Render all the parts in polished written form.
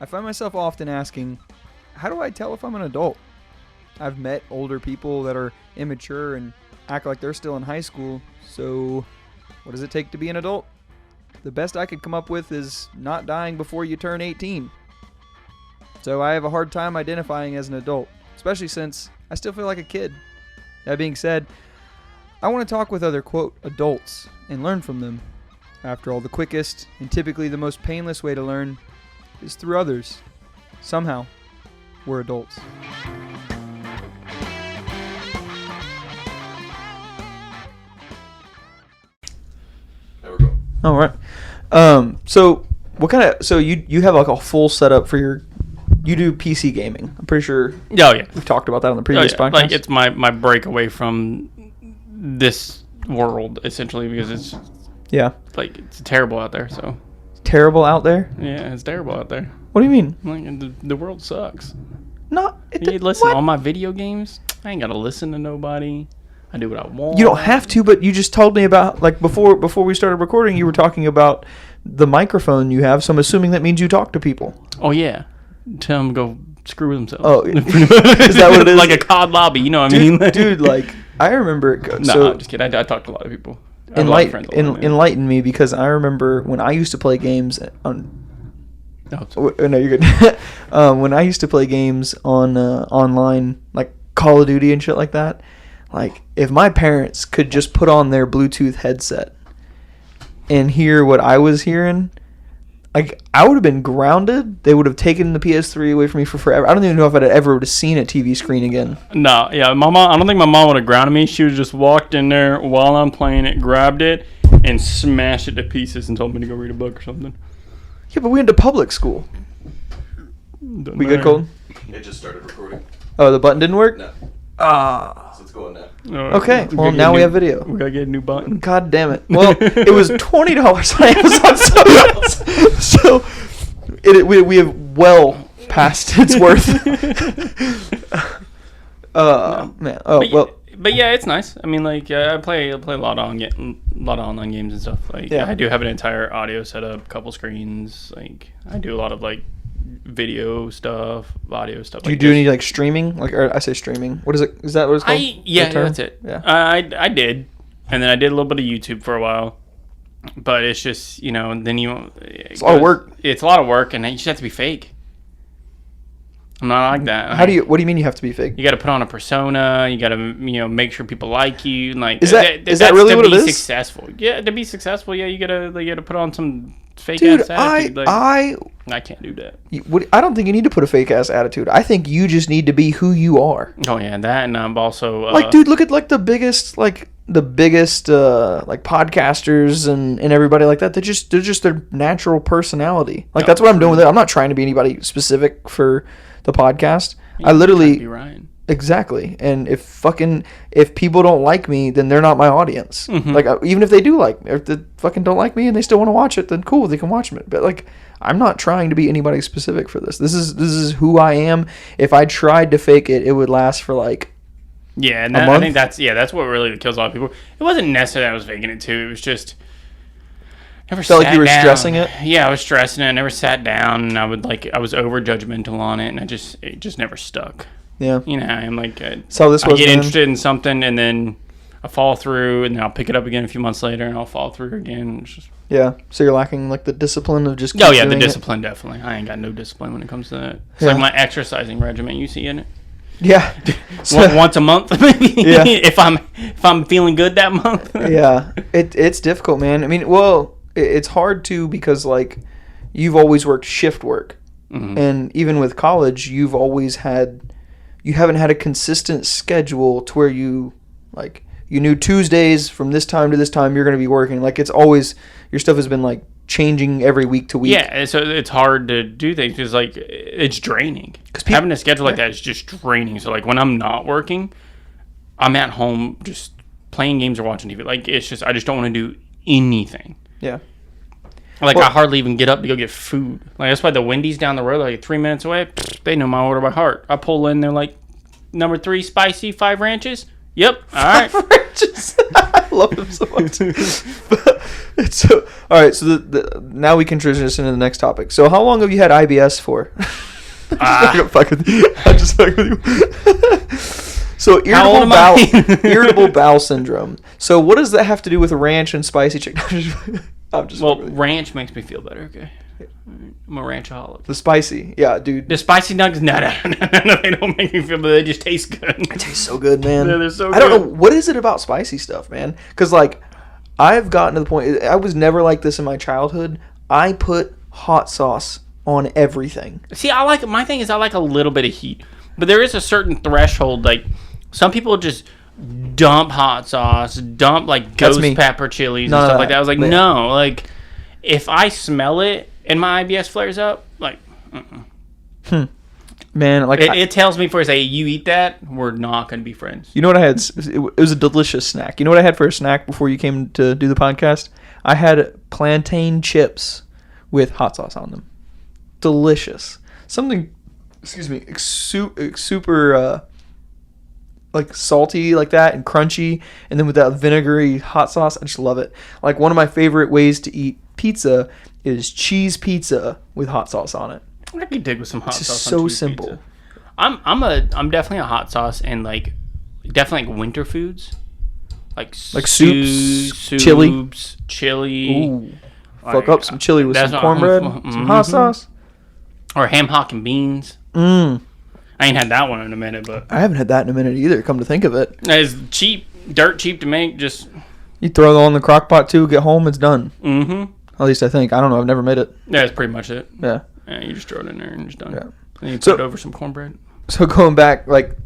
I find myself often asking, how do I tell if I'm an adult? I've met older people that are immature and act like they're still in high school, so what does it take to be an adult? The best I could come up with is not dying before you turn 18. So I have a hard time identifying as an adult, especially since I still feel like a kid. That being said, I want to talk with other, quote, adults and learn from them. After all, the quickest and typically the most painless way to learn is through others. Somehow, we're adults. There we go. All right. So what kind of? So you have like a full setup for your? You do PC gaming. I'm pretty sure. Oh yeah, We've talked about that on the previous podcast. Like it's my breakaway from this world essentially because it's like it's terrible out there. So terrible out there. yeah, it's terrible out there. What do you mean? Like the world sucks. No. You listen to all my video games. I ain't gotta listen to nobody. I do what I want. You don't have to, but you just told me about like before we started recording. You were talking about the microphone you have, so I'm assuming that means you talk to people. Oh yeah, tell them to go screw themselves. Oh, is that what it is? Like a COD lobby, you know what I mean? Dude, like I remember. No, I'm just kidding. I talk to a lot of people. Enlighten me, because I remember when I used to play games on. Oh, no, you're good. When I used to play games on online, like Call of Duty and shit like that, like if my parents could just put on their Bluetooth headset and hear what I was hearing, like I would have been grounded. They would have taken the PS3 away from me for forever. I don't even know if I'd ever would have seen a TV screen again. No, yeah, my mom. I don't think my mom would have grounded me. She would have just walked in there while I'm playing it, grabbed it, and smashed it to pieces and told me to go read a book or something. Yeah, but we went to public school. Doesn't We good, matter. Colton? It just started recording. Oh, the button didn't work? No. Ah. So it's going now. Alright, Okay, well now we have video. We gotta get a new button. God damn it. Well, it was $20 on Amazon, so we have well past its worth. Man. Oh, but, well. But yeah, it's nice. I mean, like I play a lot of online games and stuff. Like Yeah. I do have an entire audio setup, couple screens. Like I do a lot of like video stuff, audio stuff. Do you do any like streaming? Like, or I say streaming. What is it? Is that what it's called? Yeah, The term? that's it. Yeah. I did, and then I did a little bit of YouTube for a while. But it's just, you know, then It's a lot of work. It's a lot of work, and you just have to be fake. I'm not like that. What do you mean you have to be fake? You got to put on a persona. You got to, make sure people like you. Like, Is that really what it is? To be successful, yeah. To be successful, yeah, you gotta put on some fake Dude, ass attitude. I can't do that. I don't think you need to put a fake ass attitude. I think you just need to be who you are. Oh yeah, that, and I'm also Like, dude, look at like the biggest podcasters and everybody like that. They're just their natural personality. Like that's what I'm doing with it. I'm not trying to be anybody specific for the podcast. I literally be Ryan. Exactly. And if people don't like me, then they're not my audience. Mm-hmm. Like even if they do like me, if they fucking don't like me and they still want to watch it, then cool, they can watch it. But like I'm not trying to be anybody specific for this. This is who I am. If I tried to fake it, it would last for like and I think that's what really kills a lot of people. It wasn't necessarily that I was faking it too. It was just never felt like you were down. stressing it. Yeah, I was stressing it. I never sat down, and I was over judgmental on it, and it just never stuck. Yeah. You know, I'm like So this was I get interested in something, and then I fall through, and then I'll pick it up again a few months later, and I'll fall through again. It's just, yeah. So you're lacking like the discipline of just keep the doing discipline definitely. I ain't got no discipline when it comes to that. It's Yeah. like my exercising regimen. You see in it. Yeah. Once a month, maybe. Yeah. if I'm feeling good that month. Yeah. It's difficult, man. I mean, well, it's hard too because like you've always worked shift work, and even with college, you haven't had a consistent schedule to where you knew Tuesdays from this time to this time you're going to be working. Like it's always your stuff has been like changing every week to week. Yeah, so it's hard to do things because like it's draining. Having a schedule like that is just draining. So like when I'm not working, I'm at home just playing games or watching TV. Like it's just I just don't want to do anything. Yeah. Like I hardly even get up to go get food. Like that's why the Wendy's down the road, like 3 minutes away. They know my order by heart. I pull in, they're like, number 3 spicy, 5 ranches. Yep. All right. Ranches. I love them so much. So, all right. So now we can transition to the next topic. So, how long have you had IBS for? I'm just fucking with you. So, irritable bowel syndrome. So, what does that have to do with ranch and spicy chicken? Ranch makes me feel better. Okay, I'm a ranchaholic. The spicy, yeah, dude. The spicy nuggets, no, they don't make me feel better. They just taste good. It tastes so good, man. Yeah, they're so good. I don't know what is it about spicy stuff, man. Because like, I've gotten to the point. I was never like this in my childhood. I put hot sauce on everything. See, my thing is I like a little bit of heat, but there is a certain threshold. Like some people just dump hot sauce, dump like ghost pepper chilies and stuff like that. I was like, no, like if I smell it and my IBS flares up, like, man, like it tells me first, hey, you eat that, we're not gonna be friends. You know what I had? It was a delicious snack. You know what I had for a snack before you came to do the podcast? I had plantain chips with hot sauce on them. Delicious. Something, super like salty like that and crunchy, and then with that vinegary hot sauce, I just love it. Like one of my favorite ways to eat pizza is cheese pizza with hot sauce on it. I could dig with some hot sauce. So on cheese simple. Pizza. I'm definitely a hot sauce and like definitely like winter foods, like soups, chili. Ooh, fuck up some chili with some cornbread, some hot sauce, or ham hock and beans. I ain't had that one in a minute, but I haven't had that in a minute either. Come to think of it, it's cheap, dirt cheap to make. Just you throw it all in the crock pot too. Get home, it's done. Mm-hmm. At least I think. I don't know. I've never made it. Yeah, that's pretty much it. Yeah. Yeah, you just throw it in there and it's done. Yeah. And you put it over some cornbread. So going back, like,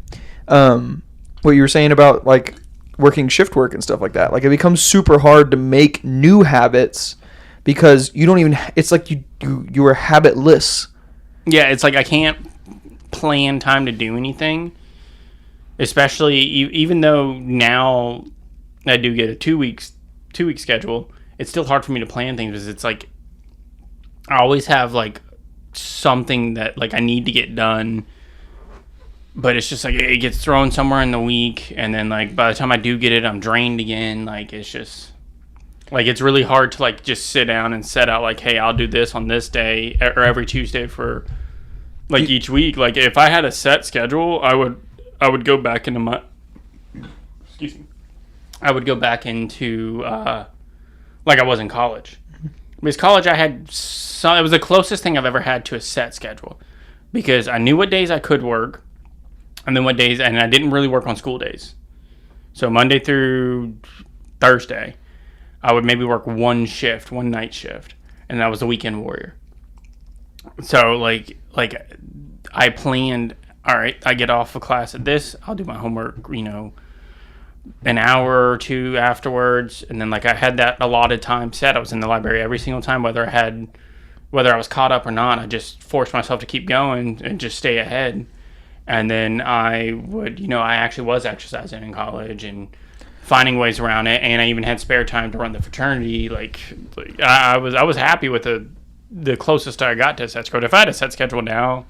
what you were saying about like working shift work and stuff like that, like it becomes super hard to make new habits because you don't even. It's like you are habitless. Yeah, it's like I can't plan time to do anything, especially even though now I do get a 2 week schedule. It's still hard for me to plan things because it's like I always have like something that like I need to get done, but it's just like it gets thrown somewhere in the week, and then like by the time I do get it, I'm drained again. Like it's just like it's really hard to like just sit down and set out like, hey, I'll do this on this day or every Tuesday for like each week. Like if I had a set schedule, I would go back into my I would go back into like I was in college. Because college, I had it was the closest thing I've ever had to a set schedule, because I knew what days I could work, and then what days, and I didn't really work on school days. So Monday through Thursday, I would maybe work one night shift, and that was the weekend warrior. So like I planned, all right, I get off of class at this, I'll do my homework, an hour or two afterwards, and then like I had that allotted time set. I was in the library every single time, whether I was caught up or not. I just forced myself to keep going and just stay ahead. And then I would, I actually was exercising in college and finding ways around it, and I even had spare time to run the fraternity. Like I was happy with the closest I got to a set schedule. If I had a set schedule now,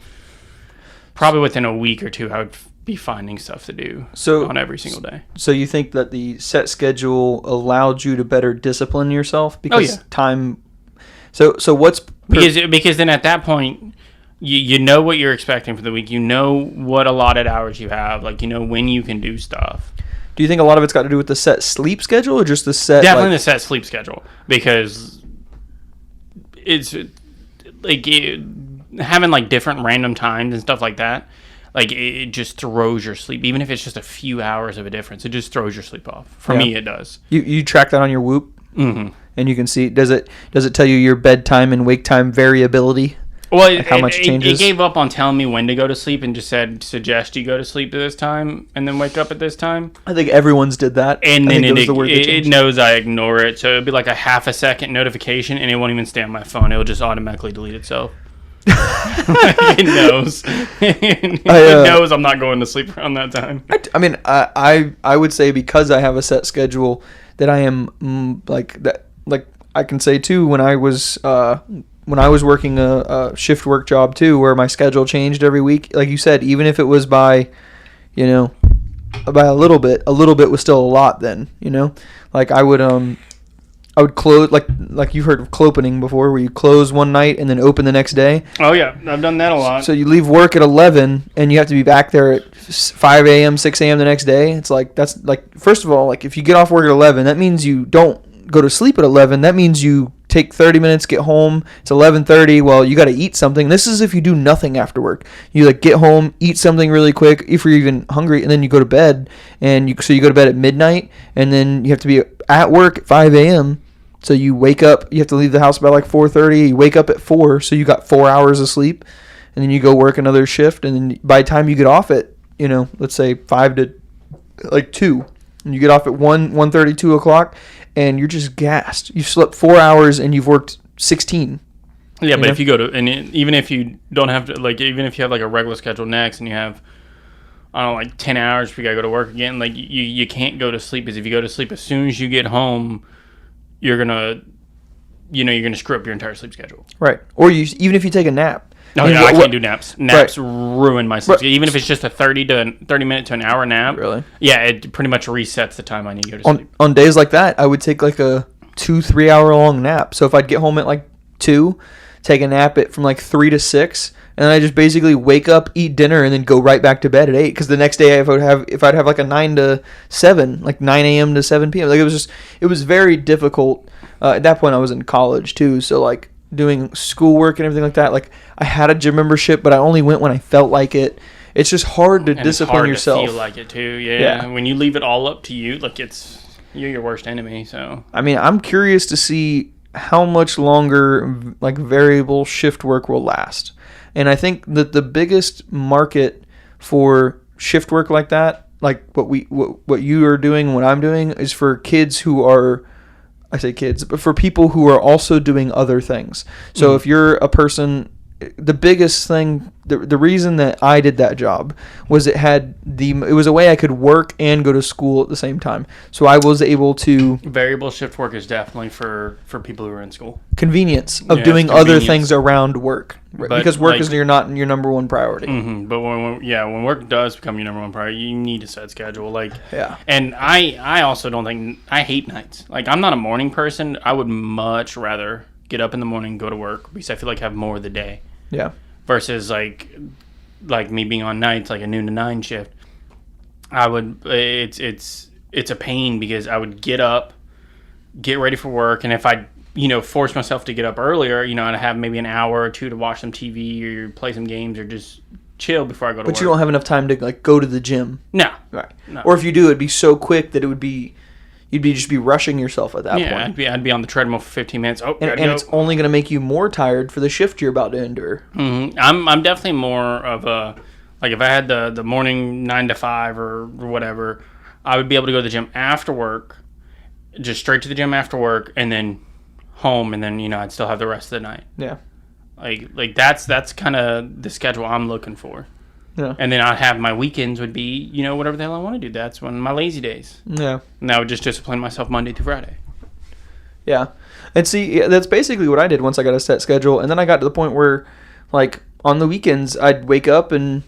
probably within a week or two, I would be finding stuff to do on every single day. So you think that the set schedule allowed you to better discipline yourself because time. So what's because then at that point you know what you're expecting for the week. You know what allotted hours you have. Like when you can do stuff. Do you think a lot of it's got to do with the set sleep schedule or just the set? Definitely the set sleep schedule, because it's like having like different random times and stuff like that. Like it just throws your sleep, even if it's just a few hours of a difference. It just throws your sleep off. For me, it does. You track that on your Whoop, and you can see does it tell you your bedtime and wake time variability? Well, how much changes? It gave up on telling me when to go to sleep and just suggest you go to sleep at this time and then wake up at this time. I think everyone's did that. And then it knows I ignore it, so it'll be like a half a second notification, and it won't even stay on my phone. It'll just automatically delete itself. It knows. It knows I'm not going to sleep around that time. I mean, I would say because I have a set schedule that I am like that. Like I can say too, when I was working a shift work job too, where my schedule changed every week. Like you said, even if it was by a little bit was still a lot. Then like I would I would close like you've heard of clopening before, where you close one night and then open the next day. Oh yeah, I've done that a lot. So you leave work at 11 and you have to be back there at 5 a.m., 6 a.m. the next day. It's like, that's like, first of all, like if you get off work at 11, that means you don't go to sleep at 11. That means you take 30 minutes, get home. It's 11:30. Well, you got to eat something. This is if you do nothing after work. You like get home, eat something really quick if you're even hungry, and then you go to bed. And you go to bed at midnight, and then you have to be at work at 5 a.m. So you wake up. You have to leave the house by like 4:30. You wake up at 4, so you got 4 hours of sleep, and then you go work another shift. And then by the time you get off at, let's say 5 to like 2, and you get off at 1:30, 2 o'clock. And you're just gassed. You've slept 4 hours and you've worked 16. Yeah, but if you go to, and even if you don't have to, like, even if you have like a regular schedule next and you have, I don't know, like 10 hours before you gotta go to work again, like you can't go to sleep, because if you go to sleep as soon as you get home, you're gonna screw up your entire sleep schedule. Right. Or even if you take a nap. No, I can't do naps. Naps ruin my sleep. Even if it's just a 30 minute to an hour nap. Really? Yeah, it pretty much resets the time I need to go to sleep. On days like that, I would take like a 2-3 hour long nap. So if I'd get home at like 2, take a nap from like 3 to 6, and then I just basically wake up, eat dinner, and then go right back to bed at 8. Because the next day, if I'd have like a 9 to 7, like 9 a.m. to 7 p.m. Like it was very difficult. At that point, I was in college too, so like doing schoolwork and everything like that. Like I had a gym membership, but I only went when I felt like it. It's just hard to discipline yourself. To feel like it too. Yeah. When you leave it all up to you, like you're your worst enemy. So I mean, I'm curious to see how much longer like variable shift work will last. And I think that the biggest market for shift work like that, like what you are doing and what I'm doing, is for kids who are, I say kids, but for people who are also doing other things. So if you're a person, the biggest thing, the reason that I did that job was it was a way I could work and go to school at the same time. So I was able to. Variable shift work is definitely for people who are in school. Convenience of doing other things around work. Because work is not your number one priority. Mm-hmm. But when work does become your number one priority, you need a set schedule. Like, yeah. And I also don't think, I hate nights. Like, I'm not a morning person. I would much rather get up in the morning, go to work, because I feel like I have more of the day. Yeah. Versus like me being on nights, like a noon to 9 shift. It's a pain, because I would get up, get ready for work, and if I force myself to get up earlier, I'd have maybe an hour or two to watch some TV or play some games or just chill before I go to work. But you don't have enough time to like go to the gym. No. Right. No. Or if you do, it'd be so quick that you'd just be rushing yourself at that point. Yeah, I'd be on the treadmill for 15 minutes. Oh, and it's only going to make you more tired for the shift you're about to endure. Mm-hmm. I'm definitely more of a, like, if I had the morning 9 to 5 or whatever, I would be able to go to the gym after work, just straight to the gym after work, and then home, and then I'd still have the rest of the night. Yeah. Like that's kind of the schedule I'm looking for. Yeah. And then I'd have my weekends would be, whatever the hell I want to do. That's when my lazy days. Yeah. And I would just discipline myself Monday through Friday. Yeah. And see, that's basically what I did once I got a set schedule. And then I got to the point where, like, on the weekends, I'd wake up and,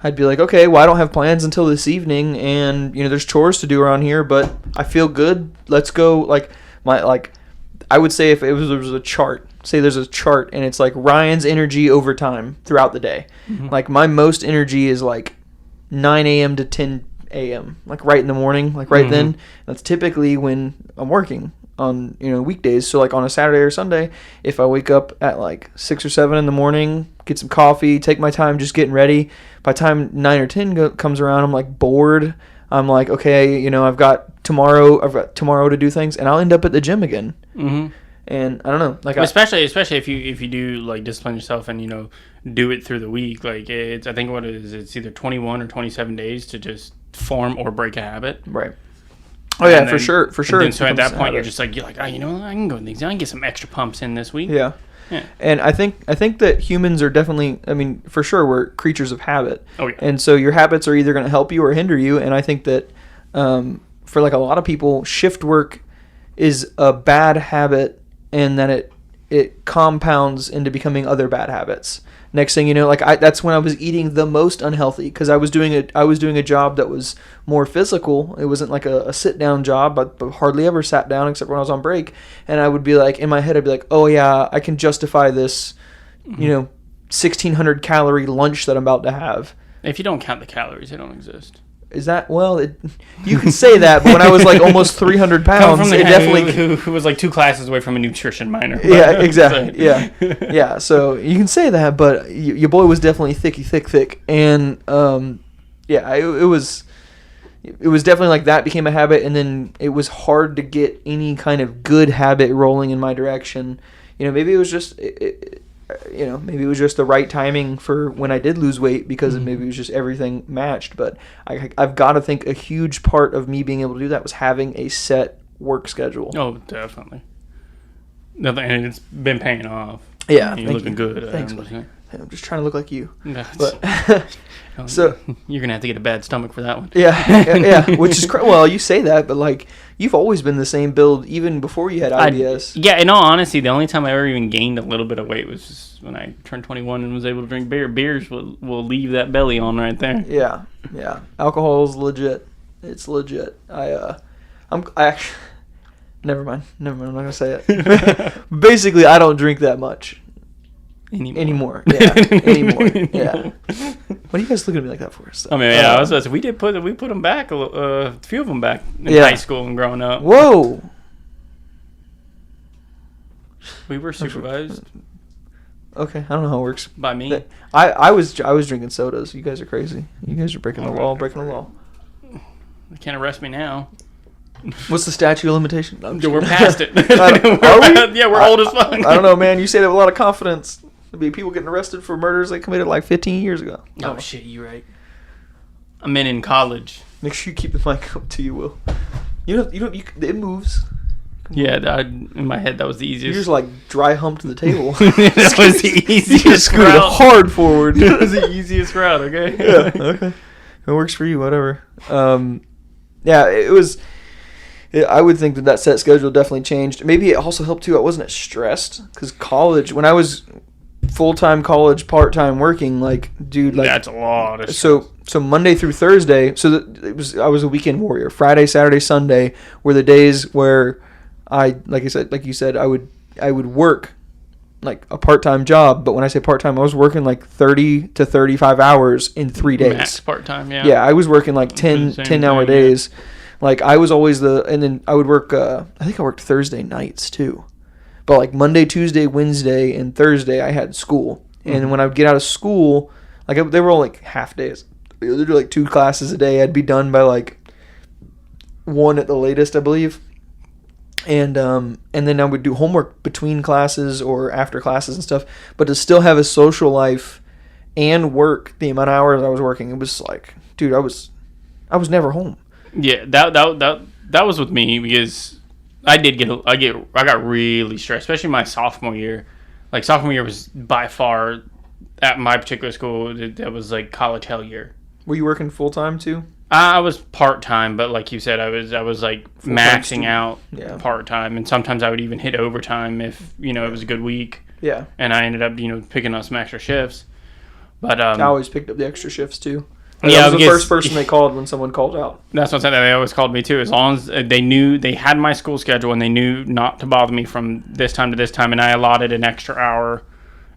I'd be like, okay, well, I don't have plans until this evening. And, there's chores to do around here, but I feel good. Let's go. I would say if there was a chart, say there's a chart and it's like Ryan's energy over time throughout the day. Mm-hmm. Like my most energy is like 9 a.m. to 10 a.m. like right in the morning, like right then. That's typically when I'm working on weekdays. So like on a Saturday or Sunday, if I wake up at like 6 or 7 in the morning, get some coffee, take my time just getting ready. By the time 9 or 10 comes around, I'm like bored. I'm like, okay, I've got tomorrow to do things, and I'll end up at the gym again. Mm-hmm. And I don't know, like especially if you do like discipline yourself and do it through the week. Like I think it's either 21 or 27 days to just form or break a habit. Right. Oh yeah, for sure. And so at that point, you're like, I can go in these. I can get some extra pumps in this week. Yeah. Yeah. And I think that humans are definitely, for sure, we're creatures of habit. Oh yeah. And so your habits are either going to help you or hinder you. And I think that for like a lot of people, shift work is a bad habit, and that it compounds into becoming other bad habits. Next thing you know, like that's when I was eating the most unhealthy because I was doing a job that was more physical. It wasn't like a sit down job, but hardly ever sat down except when I was on break. And I would be like, in my head, I'd be like, oh yeah, I can justify this, 1,600 calorie lunch that I'm about to have. If you don't count the calories, they don't exist. Is that, well, you can say that, but when I was like almost 300 pounds, it definitely... Who was like 2 classes away from a nutrition minor. Yeah, exactly. Yeah. So you can say that, but your boy was definitely thick. And, it was definitely like that became a habit, and then it was hard to get any kind of good habit rolling in my direction. Maybe it was just... maybe it was just the right timing for when I did lose weight because maybe it was just everything matched. But I've got to think a huge part of me being able to do that was having a set work schedule. Oh, definitely. And it's been paying off. Yeah. You're looking good. Thanks, buddy. I'm just trying to look like you. But, so you're going to have to get a bad stomach for that one. Yeah. Which is well, you say that, but like you've always been the same build even before you had IBS. In all honesty, the only time I ever even gained a little bit of weight was just when I turned 21 and was able to drink beer. Beers will leave that belly on right there. Yeah. Alcohol is legit. It's legit. I actually never mind. I'm not gonna say it. Basically, I don't drink that much. Anymore. Yeah. Anymore. Yeah. What are you guys looking at me like that for? So, I mean, I was about to say, we put them back, a few of them back in high school and growing up. Whoa. We were supervised. Okay, I don't know how it works. By me. I was drinking sodas. You guys are crazy. You guys are breaking the law. They can't arrest me now. What's the statute of limitation? We're past it. Are we? Yeah, we're old as fuck. I don't know, man. You say that with a lot of confidence. There'd be people getting arrested for murders they committed like 15 years ago. Oh, shit, you're right. I'm in college. Make sure you keep the mic up to you, Will. It moves. Yeah, in my head, that was the easiest. You just like dry humped the table. That was the easiest you just scooted route. hard forward. That was the easiest route, okay? Yeah, okay. It works for you, whatever. It was... I would think that set schedule definitely changed. Maybe it also helped too. I wasn't as stressed because college, when I was full-time college, part-time working, that's a lot of stress. So Monday through Thursday, I was a weekend warrior. Friday, Saturday, Sunday were the days where like you said, I would work like a part-time job. But when I say part-time, I was working like 30 to 35 hours in 3 days. Max part-time, yeah. Yeah, I was working like 10-hour days. Yeah. Like, I was always and then I would work, I think I worked Thursday nights, too. But, like, Monday, Tuesday, Wednesday, and Thursday, I had school. And when I would get out of school, like, they were all, like, half days. They would do, like, 2 classes a day. I'd be done by, like, 1 at the latest, I believe. And then I would do homework between classes or after classes and stuff. But to still have a social life and work the amount of hours I was working, it was like, dude, I was never home. Yeah, that was with me because I got really stressed, especially my sophomore year. Like, sophomore year was by far, at my particular school, that was like college hell year. Were you working full time too? I was part time, but like you said, I was like full maxing out part time, and sometimes I would even hit overtime if it was a good week. Yeah. And I ended up picking up some extra shifts, but I always picked up the extra shifts too. I was the first person they called when someone called out. That's what I'm saying. They always called me too. As long as they knew they had my school schedule and they knew not to bother me from this time to this time, and I allotted an extra hour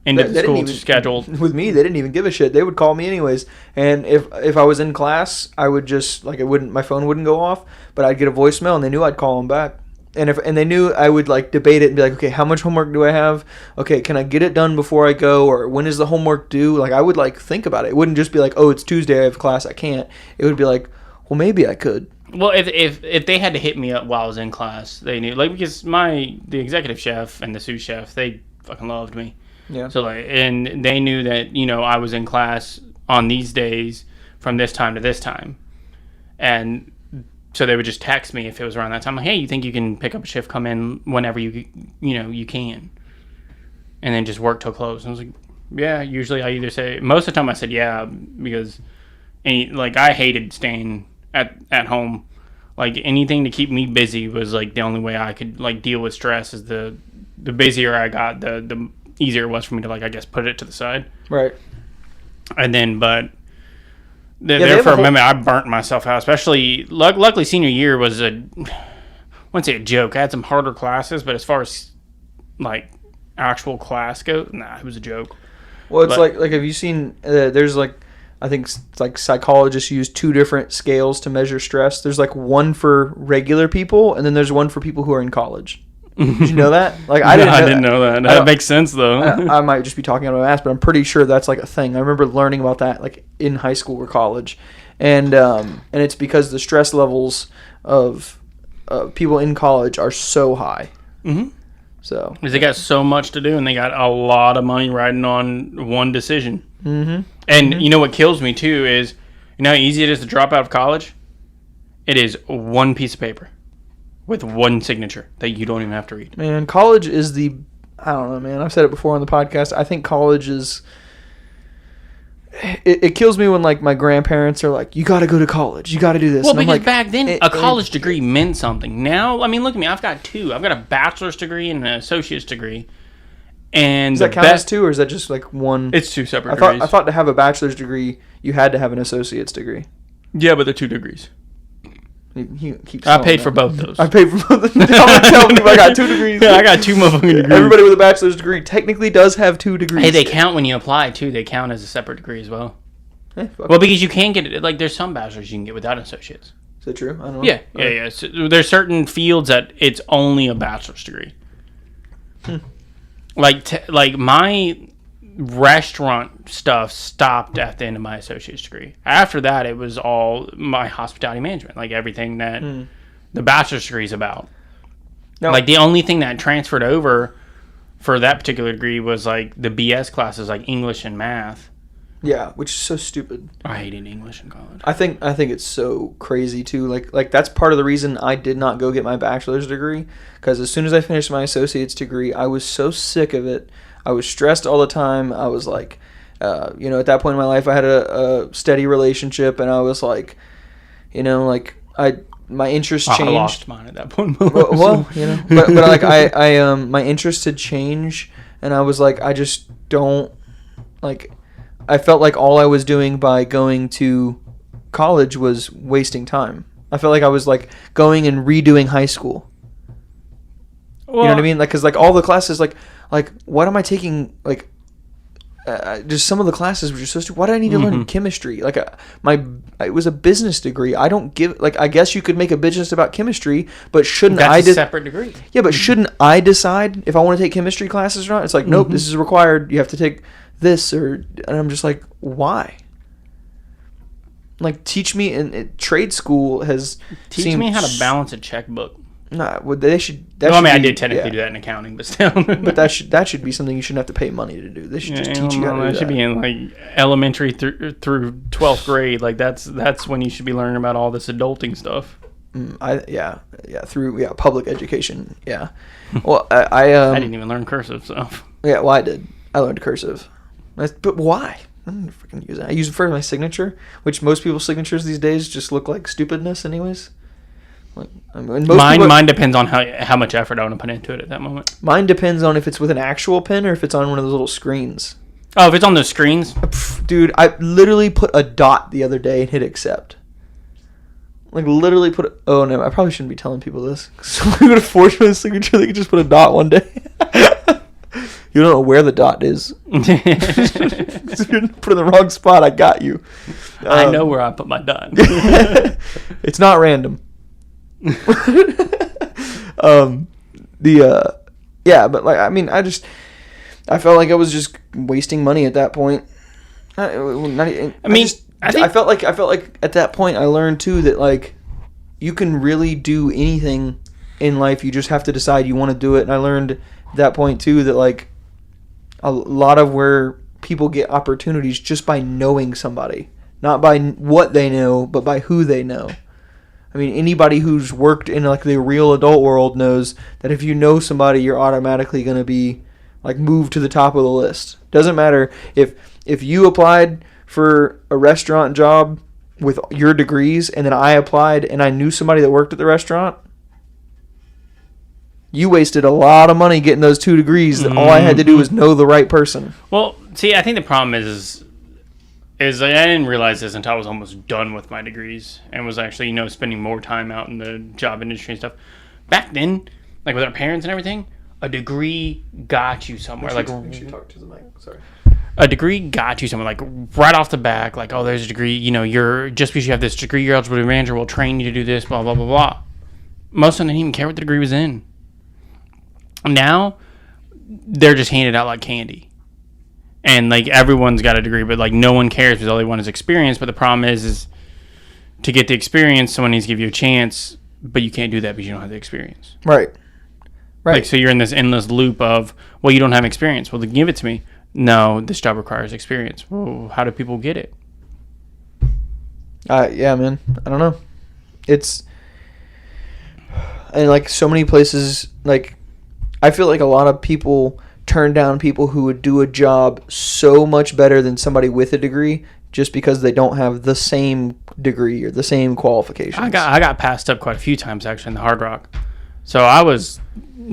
into the school schedule. With me, they didn't even give a shit. They would call me anyways. And if I was in class, I would just my phone wouldn't go off, but I'd get a voicemail and they knew I'd call them back. And they knew I would like debate it and be like, okay, how much homework do I have? Okay, can I get it done before I go? Or when is the homework due? Like, I would like think about it. It wouldn't just be like, oh, it's Tuesday, I have class, I can't. It would be like, well, maybe I could. Well, if they had to hit me up while I was in class, they knew, like, because the executive chef and the sous chef, they fucking loved me. Yeah. So like, and they knew that I was in class on these days from this time to this time, and so they would just text me if it was around that time. Like, hey, you think you can pick up a shift, come in whenever you can, and then just work till close. And I was like, yeah. Usually I either say, most of the time I said yeah, because I hated staying at home. Like, anything to keep me busy was like the only way I could like deal with stress is to the busier I got, the easier it was for me to, like, I guess, put it to the side. Right. And then, but there for a moment, I burnt myself out. Especially, luckily, senior year was I wouldn't say a joke. I had some harder classes, but as far as like actual class go, nah, it was a joke. Well, it's like have you seen? There's like, I think like psychologists use 2 different scales to measure stress. There's like one for regular people, and then there's one for people who are in college. Did you know that? Like I didn't know that. That makes sense though. I might just be talking out of my ass, but I'm pretty sure that's like a thing. I remember learning about that like in high school or college, and it's because the stress levels of people in college are so high. Mm-hmm. So because they got so much to do, and they got a lot of money riding on one decision. Mm-hmm. And you know what kills me too is, you know how easy it is to drop out of college? It is one piece of paper with one signature that you don't even have to read. Man, college is I don't know, man. I've said it before on the podcast. I think college is... It kills me when, like, my grandparents are like, you got to go to college. You got to do this. Well, because like, back then, a college degree meant something. Now, I mean, look at me. I've got 2. I've got a bachelor's degree and an associate's degree. And does that count as 2, or is that just, like, one? It's 2 separate degrees. I thought to have a bachelor's degree, you had to have an associate's degree. Yeah, but they're 2 degrees. He keeps I paid for both those. I paid for both of them. I'm telling you, I got 2 degrees. Yeah, I got 2 motherfucking degrees. Everybody with a bachelor's degree technically does have 2 degrees. Hey, they count when you apply, too. They count as a separate degree as well. Well, because you can get it. Like, there's some bachelors you can get without associates. Is that true? I don't know. Yeah. So there's certain fields that it's only a bachelor's degree. Like my restaurant stuff stopped at the end of my associate's degree. After that, it was all my hospitality management, like everything that the bachelor's degree is about. No. Like the only thing that transferred over for that particular degree was like the BS classes, like English and math. Yeah, which is so stupid. I hated English in college. I think it's so crazy too. Like that's part of the reason I did not go get my bachelor's degree, because as soon as I finished my associate's degree, I was so sick of it. I was stressed all the time. I was like, at that point in my life, I had a steady relationship, and I was like, my interests changed. I lost mine at that point. but like my interests had changed, and I was like, I just don't like. I felt like all I was doing by going to college was wasting time. I felt like I was like going and redoing high school. Well, you know what I mean? Like, cause like all the classes, like what am I taking? Like, just some of the classes were just so stupid. Why did I need to learn chemistry? Like, it was a business degree. I don't give. Like, I guess you could make a business about chemistry, but shouldn't That's a separate degree. Yeah, but shouldn't I decide if I want to take chemistry classes or not? It's like, nope, this is required. You have to take this, and I'm just like, why? Like, teach me. And trade school has teach me how to balance a checkbook. Nah, well, they should. I did technically do that in accounting, but still. But that should be something you shouldn't have to pay money to do. They should just teach you how to do that. That should be in like elementary through 12th grade. Like that's when you should be learning about all this adulting stuff. Through public education. Yeah. Well, I didn't even learn cursive, so. Yeah, well, I did. I learned cursive. But why? I don't freaking use it. I use it for my signature, which most people's signatures these days just look like stupidness, anyways. Like, mine depends on how much effort I want to put into it at that moment. Mine depends on if it's with an actual pen or if it's on one of those little screens. Oh, if it's on those screens? Dude, I literally put a dot the other day and hit accept. Like, literally oh, no, I probably shouldn't be telling people this. So I'm going to force my signature. They could just put a dot one day. You don't know where the dot is. If you put it in the wrong spot, I got you. I know where I put my dot. It's not random. But like, I mean, I felt like I was just wasting money at that point. I felt like at that point I learned too that like you can really do anything in life. You just have to decide you want to do it. And I learned at that point too that like a lot of where people get opportunities just by knowing somebody, not by what they know, but by who they know. I mean, anybody who's worked in like the real adult world knows that if you know somebody, you're automatically going to be like moved to the top of the list. Doesn't matter if you applied for a restaurant job with your degrees and then I applied and I knew somebody that worked at the restaurant, You wasted a lot of money getting those 2 degrees that all I had to do was know the right person. Well, see, I think the problem is like, I didn't realize this until I was almost done with my degrees and was actually, spending more time out in the job industry and stuff. Back then, like with our parents and everything, a degree got you somewhere. Make sure you talk to the mic. Sorry. A degree got you somewhere, like right off the back, like, oh, there's a degree, you're just because you have this degree, your eligibility manager will train you to do this, blah, blah, blah, blah. Most of them didn't even care what the degree was in. Now, they're just handed out like candy. And, like, everyone's got a degree, but, like, no one cares because all they want is experience. But the problem is to get the experience, someone needs to give you a chance, but you can't do that because you don't have the experience. Right. Like, so you're in this endless loop of, well, you don't have experience. Well, then give it to me. No, this job requires experience. Well, how do people get it? Yeah, man. I don't know. And, like, so many places, like, I feel like a lot of people turn down people who would do a job so much better than somebody with a degree just because they don't have the same degree or the same qualifications. I got passed up quite a few times, actually, in the Hard Rock. So I was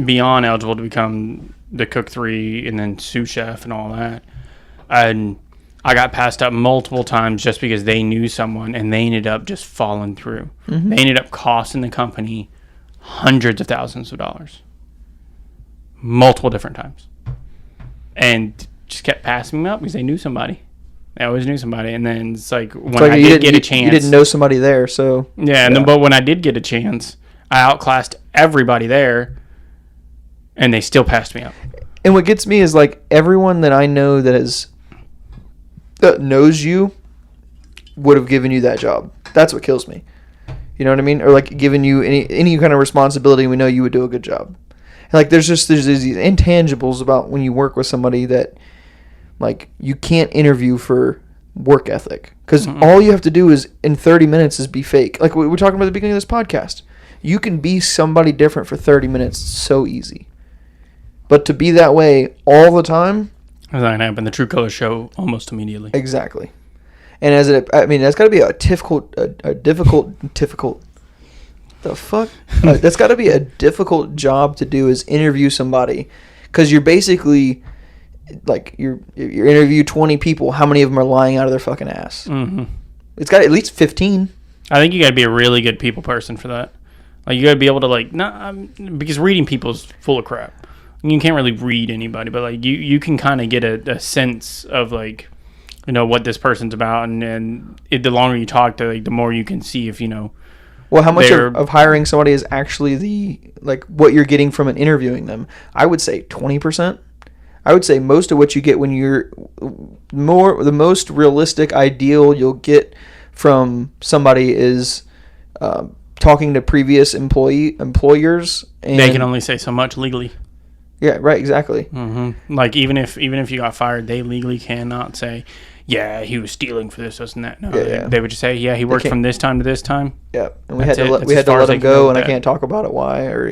beyond eligible to become the cook 3 and then sous chef and all that. And I got passed up multiple times just because they knew someone and they ended up just falling through. Mm-hmm. They ended up costing the company hundreds of thousands of dollars. Multiple different times. And just kept passing me up because they knew somebody. They always knew somebody. And then it's like when I did get a chance. You didn't know somebody there, so. Yeah, and then, but when I did get a chance, I outclassed everybody there. And they still passed me up. And what gets me is, like, everyone that I know that knows you would have given you that job. That's what kills me. You know what I mean? Or, like, given you any kind of responsibility, we know you would do a good job. And, like, there's these intangibles about when you work with somebody that, like, you can't interview for work ethic. Because all you have to do is, in 30 minutes, is be fake. Like we were talking about at the beginning of this podcast. You can be somebody different for 30 minutes so easy. But to be that way all the time... That's not going to happen. The true colors show almost immediately. Exactly. And that's got to be a difficult... The fuck? That's got to be a difficult job to do, is interview somebody. Because you're basically... Like, you interview 20 people. How many of them are lying out of their fucking ass? Mm-hmm. It's got at least 15. I think you got to be a really good people person for that. Like, you got to be able to, like... because reading people is full of crap. You can't really read anybody, but like you can kind of get a sense of, like, what this person's about, and the longer you talk to, like, the more you can see if Well, how much of hiring somebody is actually what you're getting from interviewing them? I would say 20%. I would say most of what you get when you're the most realistic ideal you'll get from somebody is talking to previous employers. And they can only say so much legally. Yeah, right, exactly. Mm-hmm. Like, even if you got fired, they legally cannot say, yeah, he was stealing for this and that. No, they would just say, yeah, he worked from this time to this time. Yeah, and we had to let him go, and I can't talk about it. Why? Or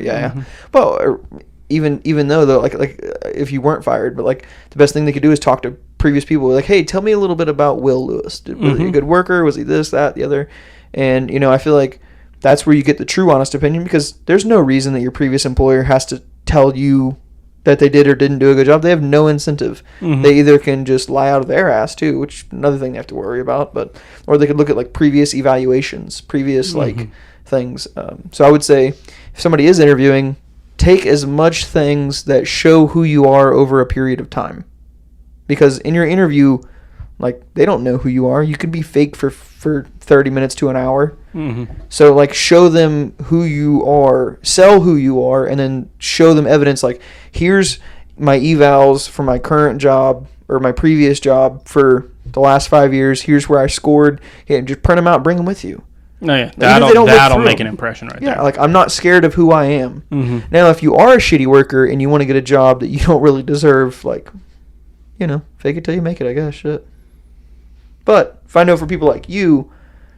well, even though like if you weren't fired, but like the best thing they could do is talk to previous people. Like, hey, tell me a little bit about Will Lewis. Was he a good worker? Was he this, that, the other? And I feel like that's where you get the true, honest opinion, because there's no reason that your previous employer has to tell you that they did or didn't do a good job. They have no incentive. Mm-hmm. They either can just lie out of their ass too, which another thing they have to worry about, or they could look at like previous evaluations, previous things. So I would say if somebody is interviewing, take as much things that show who you are over a period of time, because in your interview, like, they don't know who you are. You could be fake for 30 minutes to an hour. Mm-hmm. So, like, show them who you are, sell who you are, and then show them evidence. Like, here's my evals for my current job or my previous job for the last 5 years. Here's where I scored. Yeah, just print them out, bring them with you. No, yeah, that'll make an impression there. Yeah, like, I'm not scared of who I am. Mm-hmm. Now, if you are a shitty worker and you want to get a job that you don't really deserve, like, fake it till you make it, I guess. Shit. But if I know for people like you,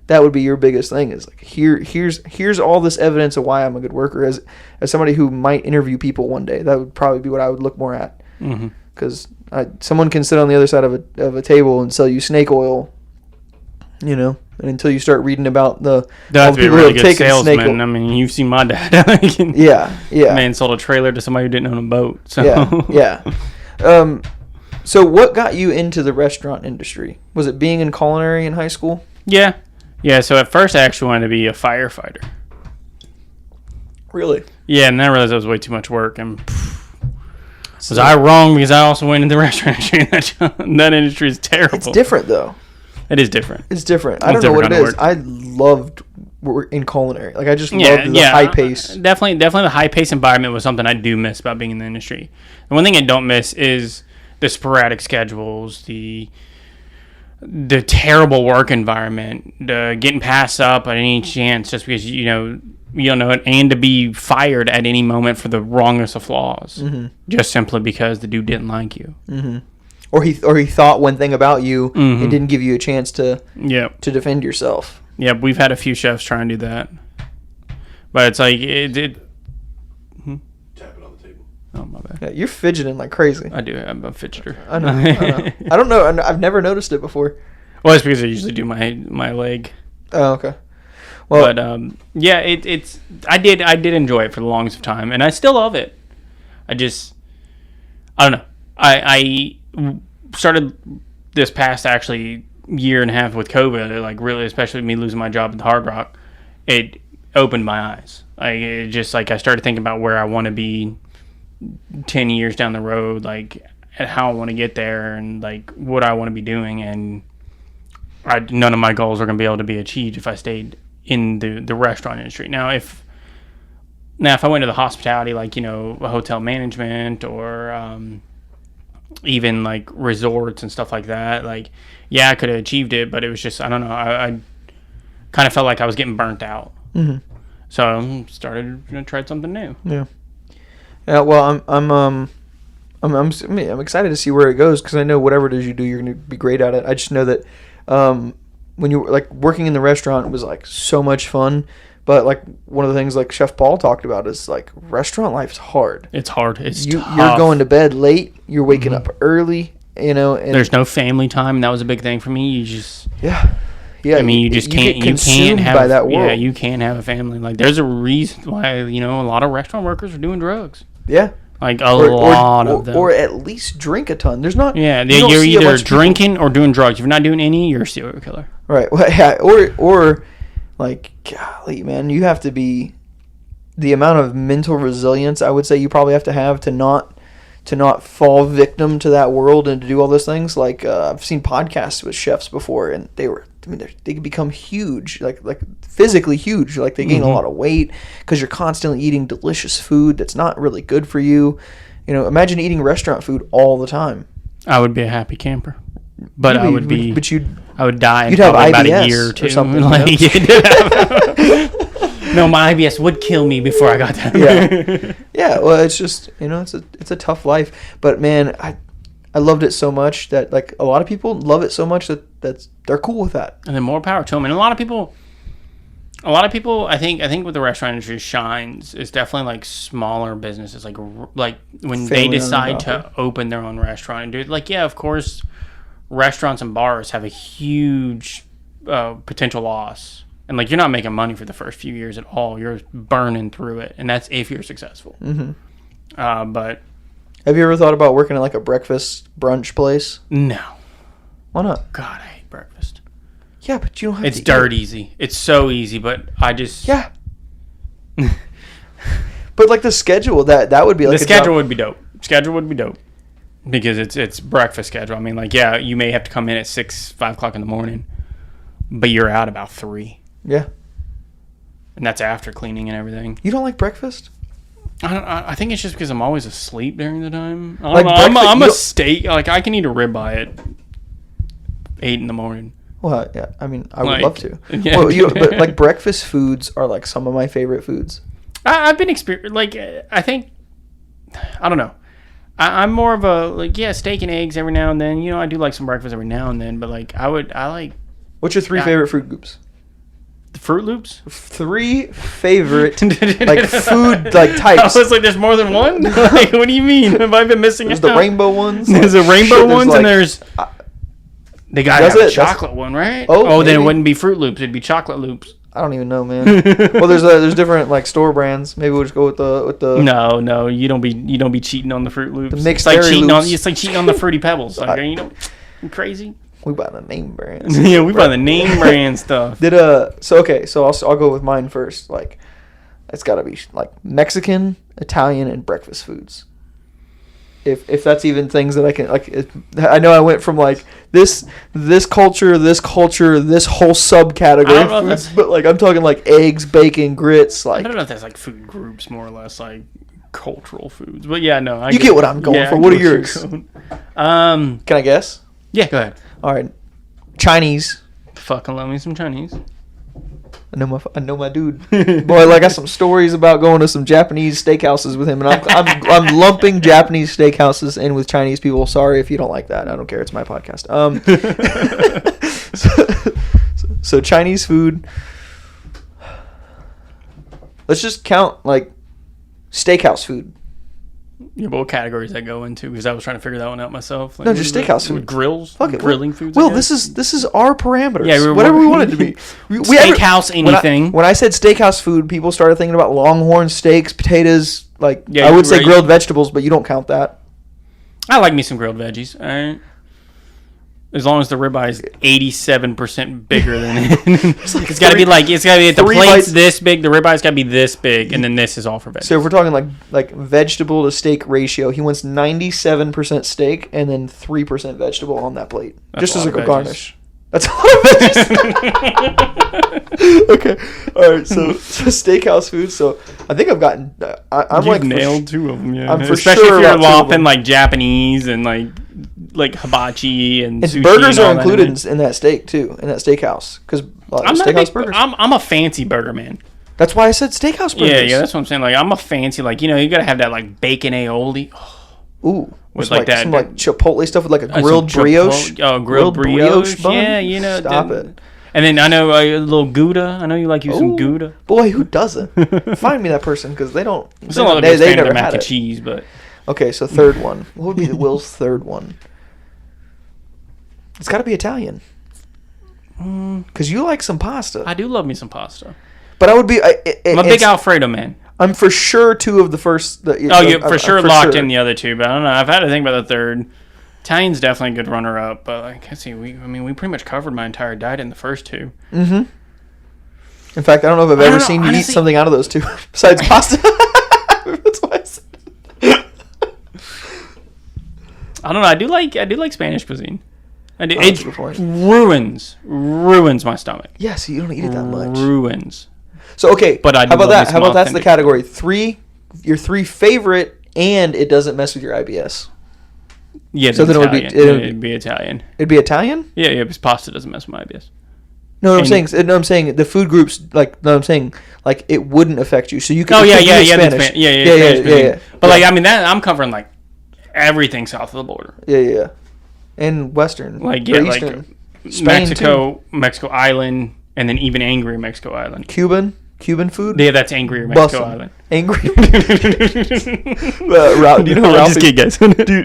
that would be your biggest thing, is like, here's all this evidence of why I'm a good worker. As somebody who might interview people one day, that would probably be what I would look more at. Because someone can sit on the other side of a table and sell you snake oil you know, and until you start reading about the That's be a really good salesman. Snake. I mean, you've seen my dad. Yeah. Man sold a trailer to somebody who didn't own a boat. So. Yeah. So what got you into the restaurant industry? Was it being in culinary in high school? Yeah. So at first I actually wanted to be a firefighter. Really? Yeah, and then I realized that was way too much work. And was I wrong? Because I also went into the restaurant industry. That industry is terrible. It's different, though. It is different. It's different. I don't know what it is. I loved in culinary. Like, I just loved the high pace. Definitely the high pace environment was something I do miss about being in the industry. The one thing I don't miss is the sporadic schedules, the terrible work environment, the getting passed up at any chance just because you don't know it, and to be fired at any moment for the wrongest of flaws, just simply because the dude didn't like you, or he thought one thing about you and didn't give you a chance to defend yourself. Yeah, we've had a few chefs try and do that, but it's like it Tapping on the table. Oh, my bad. Yeah, you're fidgeting like crazy. I do. I'm a fidgeter. I know. I don't know. I've never noticed it before. Well, it's because I usually do my leg. Oh, okay. Well, but yeah, it's I did enjoy it for the longest of time, and I still love it. I don't know. I started this past actually year and a half with COVID, like really, especially me losing my job at the Hard Rock. It opened my eyes. I started thinking about where I want to be 10 years down the road, like how I want to get there, and like what I want to be doing, and none of my goals are going to be able to be achieved if I stayed in the restaurant industry. Now if I went to the hospitality, like, hotel management or even like resorts and stuff like that, like, yeah, I could have achieved it, but it was just, I don't know, I kind of felt like I was getting burnt out. So I started try something new. Yeah. Well, I'm excited to see where it goes, because I know whatever it is you do, you're going to be great at it. I just know that when you like working in the restaurant was like so much fun, but like one of the things like Chef Paul talked about is like restaurant life's hard. It's hard. It's tough. You're going to bed late. You're waking up early. And there's no family time, and that was a big thing for me. You just yeah. I mean, you just can't. You can't have by that world. Yeah, you can't have a family. Like, there's a reason why a lot of restaurant workers are doing drugs. Yeah. Like a lot of them. Or at least drink a ton. There's not. Yeah, you're either drinking or doing drugs. If you're not doing any, you're a serial killer. Right. Well, yeah. Or like, golly, man, you have to be the amount of mental resilience I would say you probably have to not fall victim to that world and to do all those things. Like, I've seen podcasts with chefs before, and they could become huge, like physically huge. Like, they gain a lot of weight because you're constantly eating delicious food that's not really good for you. Imagine eating restaurant food all the time. I would be a happy camper, but I would be. But I would die in you'd have probably IBS about a year or two. Or something. No, my IBS would kill me before I got there. Yeah. Well, it's just it's a tough life, but man, I loved it so much that like a lot of people love it so much that they're cool with that. And then more power to them. And a lot of people, I think what the restaurant industry shines is definitely like smaller businesses, like when they decide to open their own restaurant and do it. Like, yeah, of course, restaurants and bars have a huge potential loss. And like, you're not making money for the first few years at all. You're burning through it, and that's if you're successful. But have you ever thought about working at like a breakfast brunch place? No. Why not? God, I hate breakfast. Yeah, but you don't have to. It's dirt easy. It's so easy, but I just But like the schedule, that would be like the schedule would be dope. Schedule would be dope because it's breakfast schedule. I mean, like, yeah, you may have to come in at 5 o'clock in the morning, but you're out about 3. Yeah. And that's after cleaning and everything. You don't like breakfast? I think it's just because I'm always asleep during the time. I'm a steak. Like, I can eat a ribeye at 8 in the morning. Well, yeah. I mean, I would love to. Yeah. Well, but like breakfast foods are like some of my favorite foods. I've been like, I think, I don't know. I'm more of a like, yeah, steak and eggs every now and then. I do like some breakfast every now and then. But like, I like. What's your 3 favorite fruit groups? The Fruit Loops? 3 favorite like food like types. I was like, there's more than one? Like, what do you mean? Have I been missing There's the rainbow ones. There's the rainbow ones, like, and there's They got That's a it. chocolate one, right? Oh, then it maybe. wouldn't be Fruit Loops. It'd be Chocolate Loops. I don't even know, man. Well, there's different like store brands. Maybe we'll just go with the. No, you don't be cheating on the Fruit Loops. The mixed it's like berry cheating loops. on. It's like cheating on the Fruity Pebbles. Like, you crazy? We buy the name brands. Yeah, we buy the name brand stuff. So I'll go with mine first. Like, it's got to be like Mexican, Italian, and breakfast foods. If that's even things that I can like, I know I went from like this culture, this whole subcategory of foods, but like I'm talking like eggs, bacon, grits. Like, I don't know if that's like food groups, more or less like cultural foods. But yeah, no, you get what I'm going for. What are yours? Can I guess? Yeah, go ahead. All right, Chinese. Fucking love me some Chinese. I know my dude. Boy, like I got some stories about going to some Japanese steakhouses with him, and I'm lumping Japanese steakhouses in with Chinese people. Sorry if you don't like that. I don't care. It's my podcast. So Chinese food. Let's just count like steakhouse food. Yeah, but what categories that go into? Because I was trying to figure that one out myself. Like, No, just steakhouse food. Grills? Fuck it. Grilling foods? Well, this is our parameters. Yeah, whatever we want it to be. Steakhouse anything. When I said steakhouse food, people started thinking about longhorn steaks, potatoes. Like, Yeah, I would say right. grilled vegetables, but you don't count that. I like me some grilled veggies. All right. As long as the ribeye is 87% bigger than it. It's got to be like, it's got to be, the plate's bites. this big, the ribeye's got to be this big, and then this is all for veggies. So if we're talking like vegetable to steak ratio, he wants 97% steak and then 3% vegetable on that plate, That's just as a a lot of garnish. That's a lot of veggies. Okay, all right. So steakhouse food. So I think I've gotten. I'm You've like nailed two of them, yeah. I'm for Especially sure if you're about two of lopping them. like Japanese and like hibachi and And sushi burgers and all are that included in that steak too, in that steakhouse, because I'm not a steakhouse big, burgers. I'm a fancy burger man. That's why I said steakhouse burgers. Yeah, that's what I'm saying. Like I'm a fancy, like, you gotta have that like bacon aioli. Ooh, With some like that- some like chipotle stuff with like a Some grilled brioche. grilled brioche. bun. Yeah, Stop it. And then I know a little Gouda. I know you like you some Ooh. Gouda. Boy, who doesn't? Find me that person, because they don't. I'm still not a big fan of their mac and cheese, but Okay, so third one. What would be the Will's third one? It's got to be Italian. Because you like some pasta. I do love me some pasta. But I would be. I'm a big Alfredo man. I'm for sure two of the first. You're for sure locked in the other two, but I don't know. I've had to think about the third. Italian's definitely a good runner-up, but like, let's see, we pretty much covered my entire diet in the first two. Mm-hmm. In fact, I don't know if I've ever seen you eat something out of those two besides pasta. That's why I said. I don't know. I do like Spanish cuisine. I do. Oh, It that's a good point. ruins my stomach. Yeah, so you don't eat it that much. Ruins. So okay, But I do how about love me that? some How about that's the authentic- category? Your three favorite, and it doesn't mess with your IBS. Yeah, So then it would be- Italian. It'd be Italian. It'd be Italian. Yeah, because pasta doesn't mess with my IBS. No, And- I'm saying the food groups, like, no, I'm saying, like, it wouldn't affect you. So you could. Oh, yeah, you yeah, eat yeah, that's Spanish. Spanish cuisine. yeah. But like, I mean, that I'm covering like everything south of the border. Yeah. And Western. Like, or yeah, like Eastern. Spain, Mexico Island, and then even angrier Mexico Island. Cuban food. Yeah, that's angrier Mexico Bussin'. Island. Angry. Do you know who I'm Ralphie? just kidding, guys.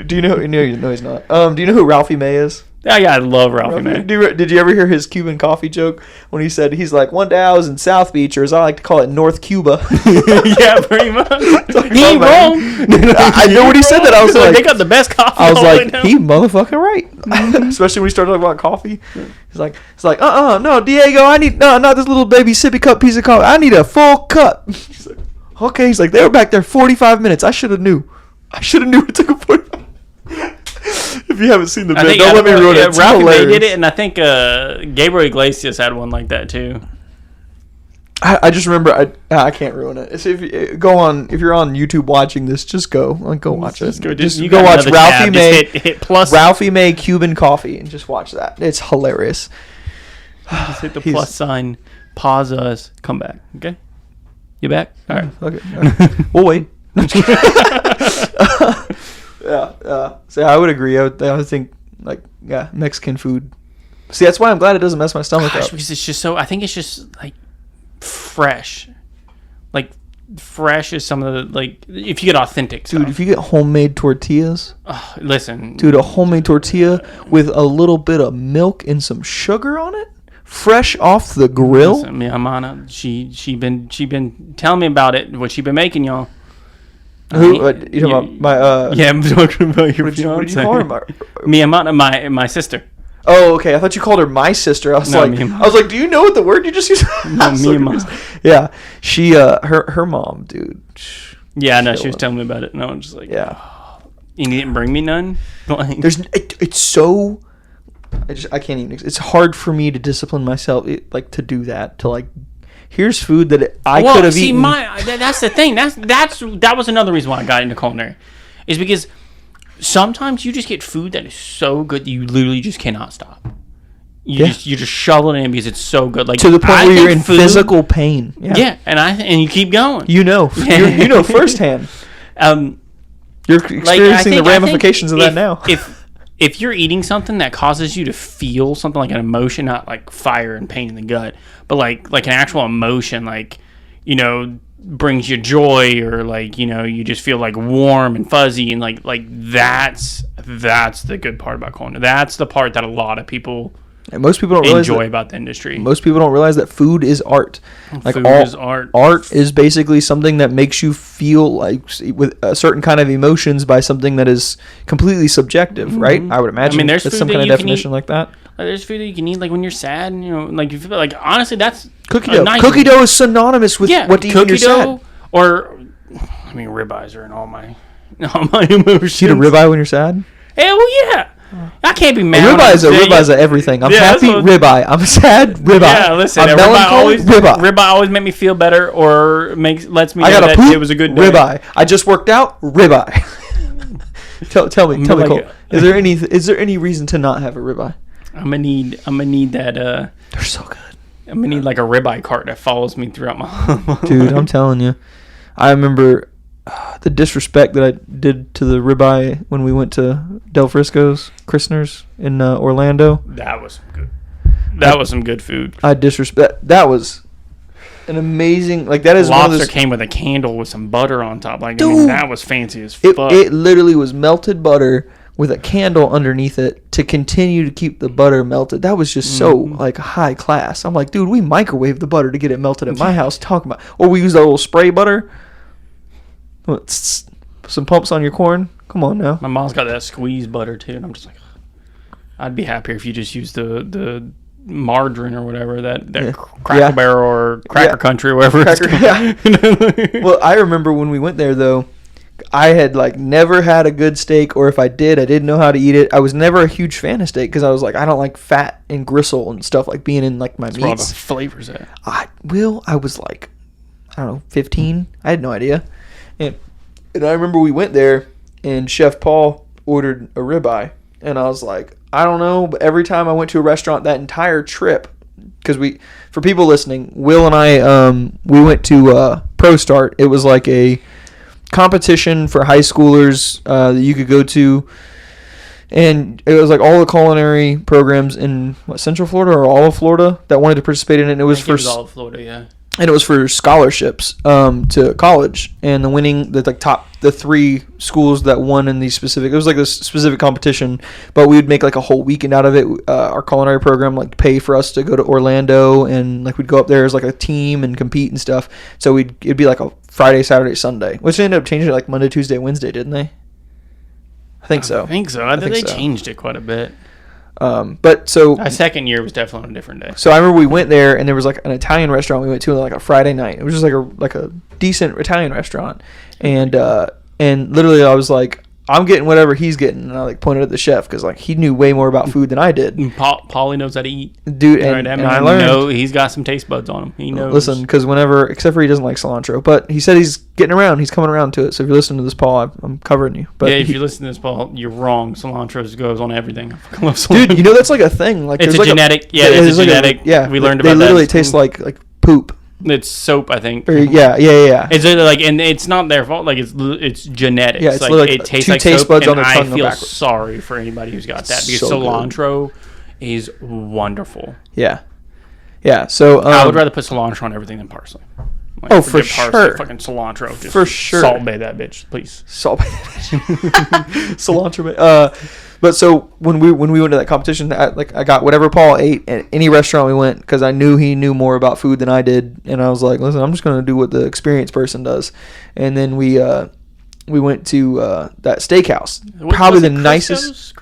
Do you know? No, he's not. Do you know who Ralphie May is? Yeah, I love Ralphie, man. Did you ever hear his Cuban coffee joke when he said he's like, one day I was in South Beach, or as I like to call it, North Cuba. Yeah, pretty much. He ain't about wrong. I know when he said that, I was like, they got the best coffee. I was all the way like, down. he motherfucking right. Especially when he started talking about coffee. It's like, no, Diego, I need not this little baby sippy cup piece of coffee. I need a full cup. He's like, okay. He's like, they were back there 45 minutes. I should have knew it took a 45. If you haven't seen the video, don't let me ruin it. It's Ralphie May hilarious. did it, and I think Gabriel Iglesias had one like that too. I just remember I can't ruin it. So if you're on YouTube watching this, just go watch it. Just you go got watch another Ralphie tab. May Just hit plus. Ralphie May Cuban coffee and just watch that. It's hilarious. Just hit the plus sign. Pause us. Come back. Okay. You back? All right. Okay. All right. We'll wait. Yeah. So I would agree. I would think Mexican food. See, that's why I'm glad it doesn't mess my stomach Gosh, up. because it's just so. I think it's just like fresh. Like fresh as some of the, like, if you get authentic stuff. Dude, if you get homemade tortillas, Listen. dude, a homemade tortilla with a little bit of milk and some sugar on it, fresh off the grill. Listen, mi hermana, she been telling me about it, what she been making, y'all. Who? You know about my? Yeah, I'm talking about your What did you fiance. call her? Mi hermana, my sister. Oh, okay. I thought you called her my sister. I was No, like, do you know what the word you just used? No, mi hermana. Yeah, she, her mom, dude. Yeah, no, she was telling me about it, and I was just like, Yeah. You didn't bring me none. Like, It's so. I can't even. It's hard for me to discipline myself, to do that. To like, here's food that I could have eaten. That's the thing. That was another reason why I got into culinary, is because sometimes you just get food that is so good that you literally just cannot stop. You just shovel it in because it's so good. Like, to the point where you're in physical pain. Yeah, and you keep going. You know firsthand. You're experiencing the ramifications of that now. If you're eating something that causes you to feel something like an emotion, not like fire and pain in the gut, but like an actual emotion, like, brings you joy, or like, you just feel like warm and fuzzy, and like that's the good part about culinary. That's the part that a lot of people and most people don't enjoy about the industry. Most people don't realize that food is art. Like, food is art. Art is basically something that makes you feel like with a certain kind of emotions by something that is completely subjective, right? I would imagine. there's that's food some that kind of you can definition eat. like that. Like, there's food that you can eat, like when you're sad, and, like, you feel like, honestly, that's Cookie dough. Cookie dough is synonymous with what do you eat when you're sad. Or, ribeyes are in all my emotions. You eat a ribeye when you're sad? Hell yeah. I can't be mad. Ribeyes are everything. I'm happy, ribeye. I'm sad, ribeye. Yeah, listen, I'm melancholy, ribeye. Ribeye always make me feel better, or lets me I know gotta that poop, it was a good day. Ribeye. I just worked out, ribeye. tell me, like, Cole. Is there any reason to not have a ribeye? I'm gonna need that. They're so good. I'm gonna need like a ribeye cart that follows me throughout my. Dude, I'm telling you, I remember the disrespect that I did to the ribeye when we went to Del Frisco's Christner's in Orlando. That was good. That was some good food. I disrespect. That was an amazing. Like, that is lobster one of those, came with a candle with some butter on top. Like, Dude, that was fancy as fuck. It literally was melted butter with a candle underneath it to continue to keep the butter melted. That was just so like high class. I'm like, dude, we microwave the butter to get it melted at my house. Talking about, or we use that little spray butter. Some pumps on your corn. Come on now. My mom's got that squeeze butter too, and I'm just like, I'd be happier if you just used the margarine or whatever that Cracker Barrel or Cracker Country or whatever. Well, I remember when we went there though, I had like never had a good steak, or if I did, I didn't know how to eat it. I was never a huge fan of steak because I was like, I don't like fat and gristle and stuff like being in like my meats. Where all the flavors at. I was like, I don't know, 15. I had no idea. And I remember we went there and Chef Paul ordered a ribeye, and I was like, I don't know, but every time I went to a restaurant that entire trip, because for people listening, Will and I, we went to Pro Start. It was like a competition for high schoolers that you could go to, and it was like all the culinary programs in Central Florida or all of Florida that wanted to participate in it. And it was all of Florida, yeah. And it was for scholarships to college, and the three schools that won in these specific, it was like this specific competition, but we would make like a whole weekend out of it. Our culinary program like pay for us to go to Orlando, and like we'd go up there as like a team and compete and stuff. So it'd be like a Friday, Saturday, Sunday, which they ended up changing it like Monday, Tuesday, Wednesday, didn't they? I think so. I think they changed it quite a bit. But so my second year was definitely on a different day. So I remember we went there, and there was like an Italian restaurant we went to on like a Friday night. It was just like a decent Italian restaurant, and literally I was like, I'm getting whatever he's getting, and I like pointed at the chef because like he knew way more about food than I did. Paulie knows how to eat, dude, and I learned. He's got some taste buds on him. He knows. Listen, because except for he doesn't like cilantro, but he said he's getting around. He's coming around to it. So if you're listening to this, Paul, I'm covering you. But yeah, if you listen to this, Paul, you're wrong. Cilantro goes on everything. I fucking love cilantro. Dude, that's like a thing. Like it's a like genetic. It's a genetic. Yeah, we learned about that. They literally taste like poop. It's soap, I think. Yeah. It's like, and it's not their fault. Like it's genetics. Yeah, it's like it tastes like taste soap, buds and on their I tongue feel backwards. sorry for anybody who's got that because so cilantro is wonderful. Yeah. So I would rather put cilantro on everything than parsley. Like, Oh, for dip parsley, sure. Fucking cilantro. Just For sure. Salt Bay that bitch, please. Salt cilantro. But so when we went to that competition, I got whatever Paul ate at any restaurant we went because I knew he knew more about food than I did, and I was like, listen, I'm just gonna do what the experienced person does. And then we went to that steakhouse, probably the nicest.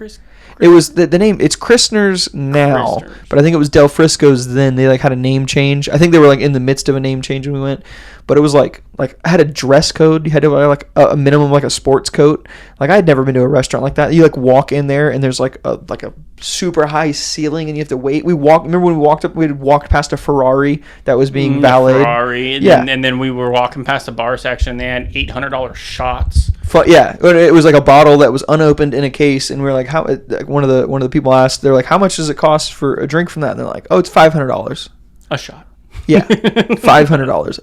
It was the name. It's Christner's now, but I think it was Del Frisco's then. They like had a name change. I think they were like in the midst of a name change when we went. But it was like I had a dress code. You had to wear like a minimum like a sports coat. Like I had never been to a restaurant like that. You like walk in there and there's like a super high ceiling and you have to wait. Remember when we walked up? We had walked past a Ferrari that was being valeted. Ferrari, and then we were walking past the bar section. They had $800 shots. Yeah, it was like a bottle that was unopened in a case, and we were like, "How?" One of the people asked, they're like, "How much does it cost for a drink from that?" And they're like, "Oh, it's $500 a shot." Yeah, $500.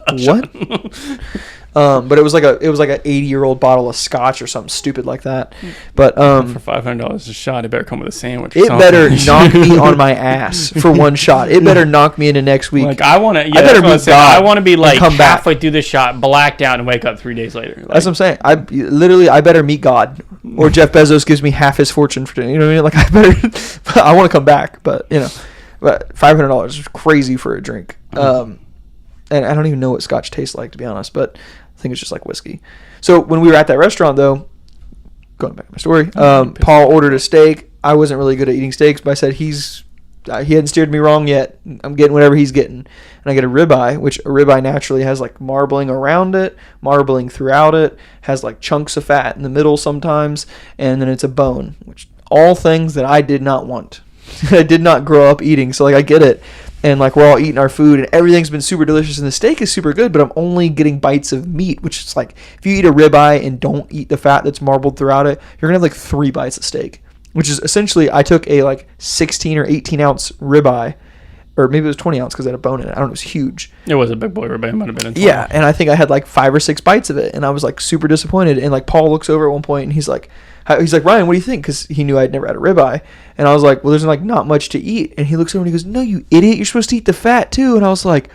What? But it was like a 80-year-old bottle of scotch or something stupid like that. But for $500 a shot, it better come with a sandwich. It better knock me on my ass for one shot. It better knock me into next week. Like I want to. Yeah, I better meet God. I want to be like come halfway through the shot, blacked out, and wake up 3 days later. Like, that's what I'm saying. I better meet God, or Jeff Bezos gives me half his fortune for dinner. You know what I mean? Like I better. I want to come back, but but $500 is crazy for a drink. And I don't even know what scotch tastes like, to be honest, but I think it's just like whiskey. So when we were at that restaurant, though, going back to my story, Paul ordered a steak. I wasn't really good at eating steaks, but I said he hadn't steered me wrong yet. I'm getting whatever he's getting. And I get a ribeye, which a ribeye naturally has like marbling around it, marbling throughout it, has like chunks of fat in the middle sometimes, and then it's a bone, which all things that I did not want. I did not grow up eating, so like I get it. And like we're all eating our food and everything's been super delicious and the steak is super good, but I'm only getting bites of meat, which is like if you eat a ribeye and don't eat the fat that's marbled throughout it, you're gonna have like 3 bites of steak, which is essentially I took a like 16 or 18 ounce ribeye, or maybe it was 20 ounce because it had a bone in it. I don't know, it was huge. It was a big boy ribeye. It might have been a 12. Yeah, and I think I had like 5 or 6 bites of it, and I was like super disappointed. And like Paul looks over at one point and he's like, Ryan, what do you think? Because he knew I'd never had a ribeye. And I was like, well, there's like not much to eat. And he looks over and he goes, no, you idiot, you're supposed to eat the fat too. And I was like,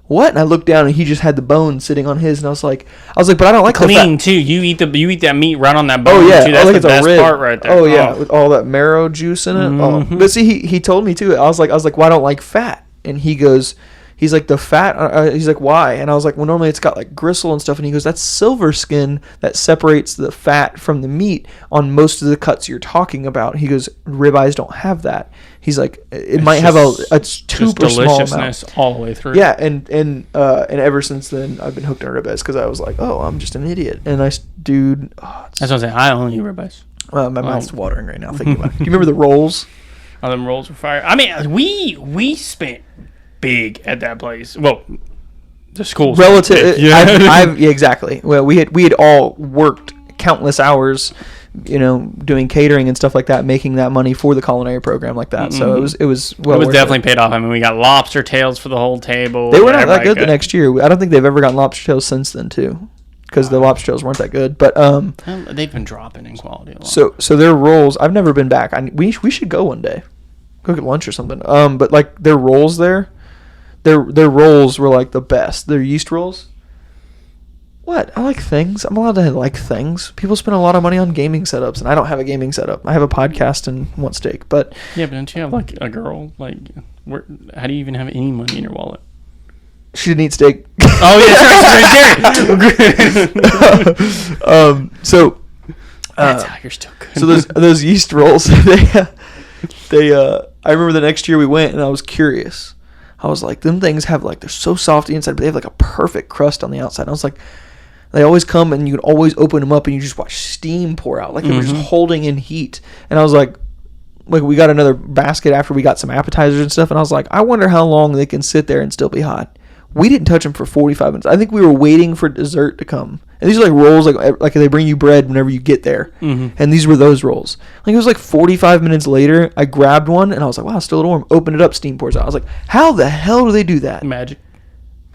what? And I looked down and he just had the bone sitting on his. And I was like, but I don't like clean the fat. too. You eat that meat right on that bone. Oh yeah, too. That's like the it's best a rib. part right there. Oh yeah, with all that marrow juice in it. Mm-hmm. Oh. But see, he told me too. I was like, well, I don't like fat. And he's like, the fat, he's like, why? And I was like, well, normally it's got like gristle and stuff. And he goes, that's silver skin that separates the fat from the meat on most of the cuts you're talking about. He goes, ribeyes don't have that. He's like, it's might have a super small amount. All the way through. Yeah, and ever since then, I've been hooked on ribeyes because I was like, oh, I'm just an idiot. And dude. That's what I'm saying. I only eat ribeyes. My mouth's watering right now thinking about it. Do you remember the rolls? Oh, them rolls were fire. I mean, we spent big at that place. Well, the school relative. Yeah. Yeah, exactly. Well, we had all worked countless hours, doing catering and stuff like that, making that money for the culinary program like that. Mm-hmm. So it was definitely paid off. I mean, we got lobster tails for the whole table. They were not that good the next year. I don't think they've ever gotten lobster tails since then too, because the lobster tails weren't that good. But they've been dropping in quality a lot. So their rolls, I've never been back. We should go one day, go get lunch or something. But like their rolls there. Their rolls were like the best. Their yeast rolls. What? I like things. I'm allowed to like things. People spend a lot of money on gaming setups, and I don't have a gaming setup. I have a podcast and want steak, but yeah, but don't you have like a girl? Like, how do you even have any money in your wallet? She didn't eat steak. Oh yeah, sorry. So that's how you're still good. So those yeast rolls, they I remember the next year we went, and I was curious. I was like, them things have like, they're so soft inside, but they have like a perfect crust on the outside. And I was like, they always come and you can always open them up and you just watch steam pour out. Like they were just holding in heat. And I was like, we got another basket after we got some appetizers and stuff. And I was like, I wonder how long they can sit there and still be hot. We didn't touch them for 45 minutes. I think we were waiting for dessert to come. And these are like rolls, like they bring you bread whenever you get there. Mm-hmm. And these were those rolls. Like it was like 45 minutes later, I grabbed one and I was like, wow, it's still a little warm. Opened it up, steam pours out. I was like, how the hell do they do that? Magic.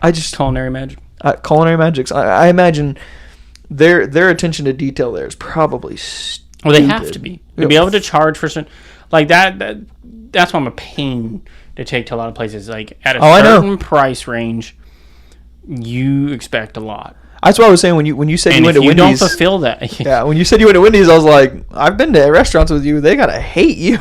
Culinary magic. Culinary magics. I imagine their attention to detail there is probably stupid. Well, they have to be. To be able to charge for certain, like that's why I'm a pain to take to a lot of places. Like at a certain price range, you expect a lot. That's what I was saying when you said And you went if to you Wendy's. don't fulfill that, Yeah, when you said you went to Wendy's, I was like, I've been to restaurants with you. They gotta hate you.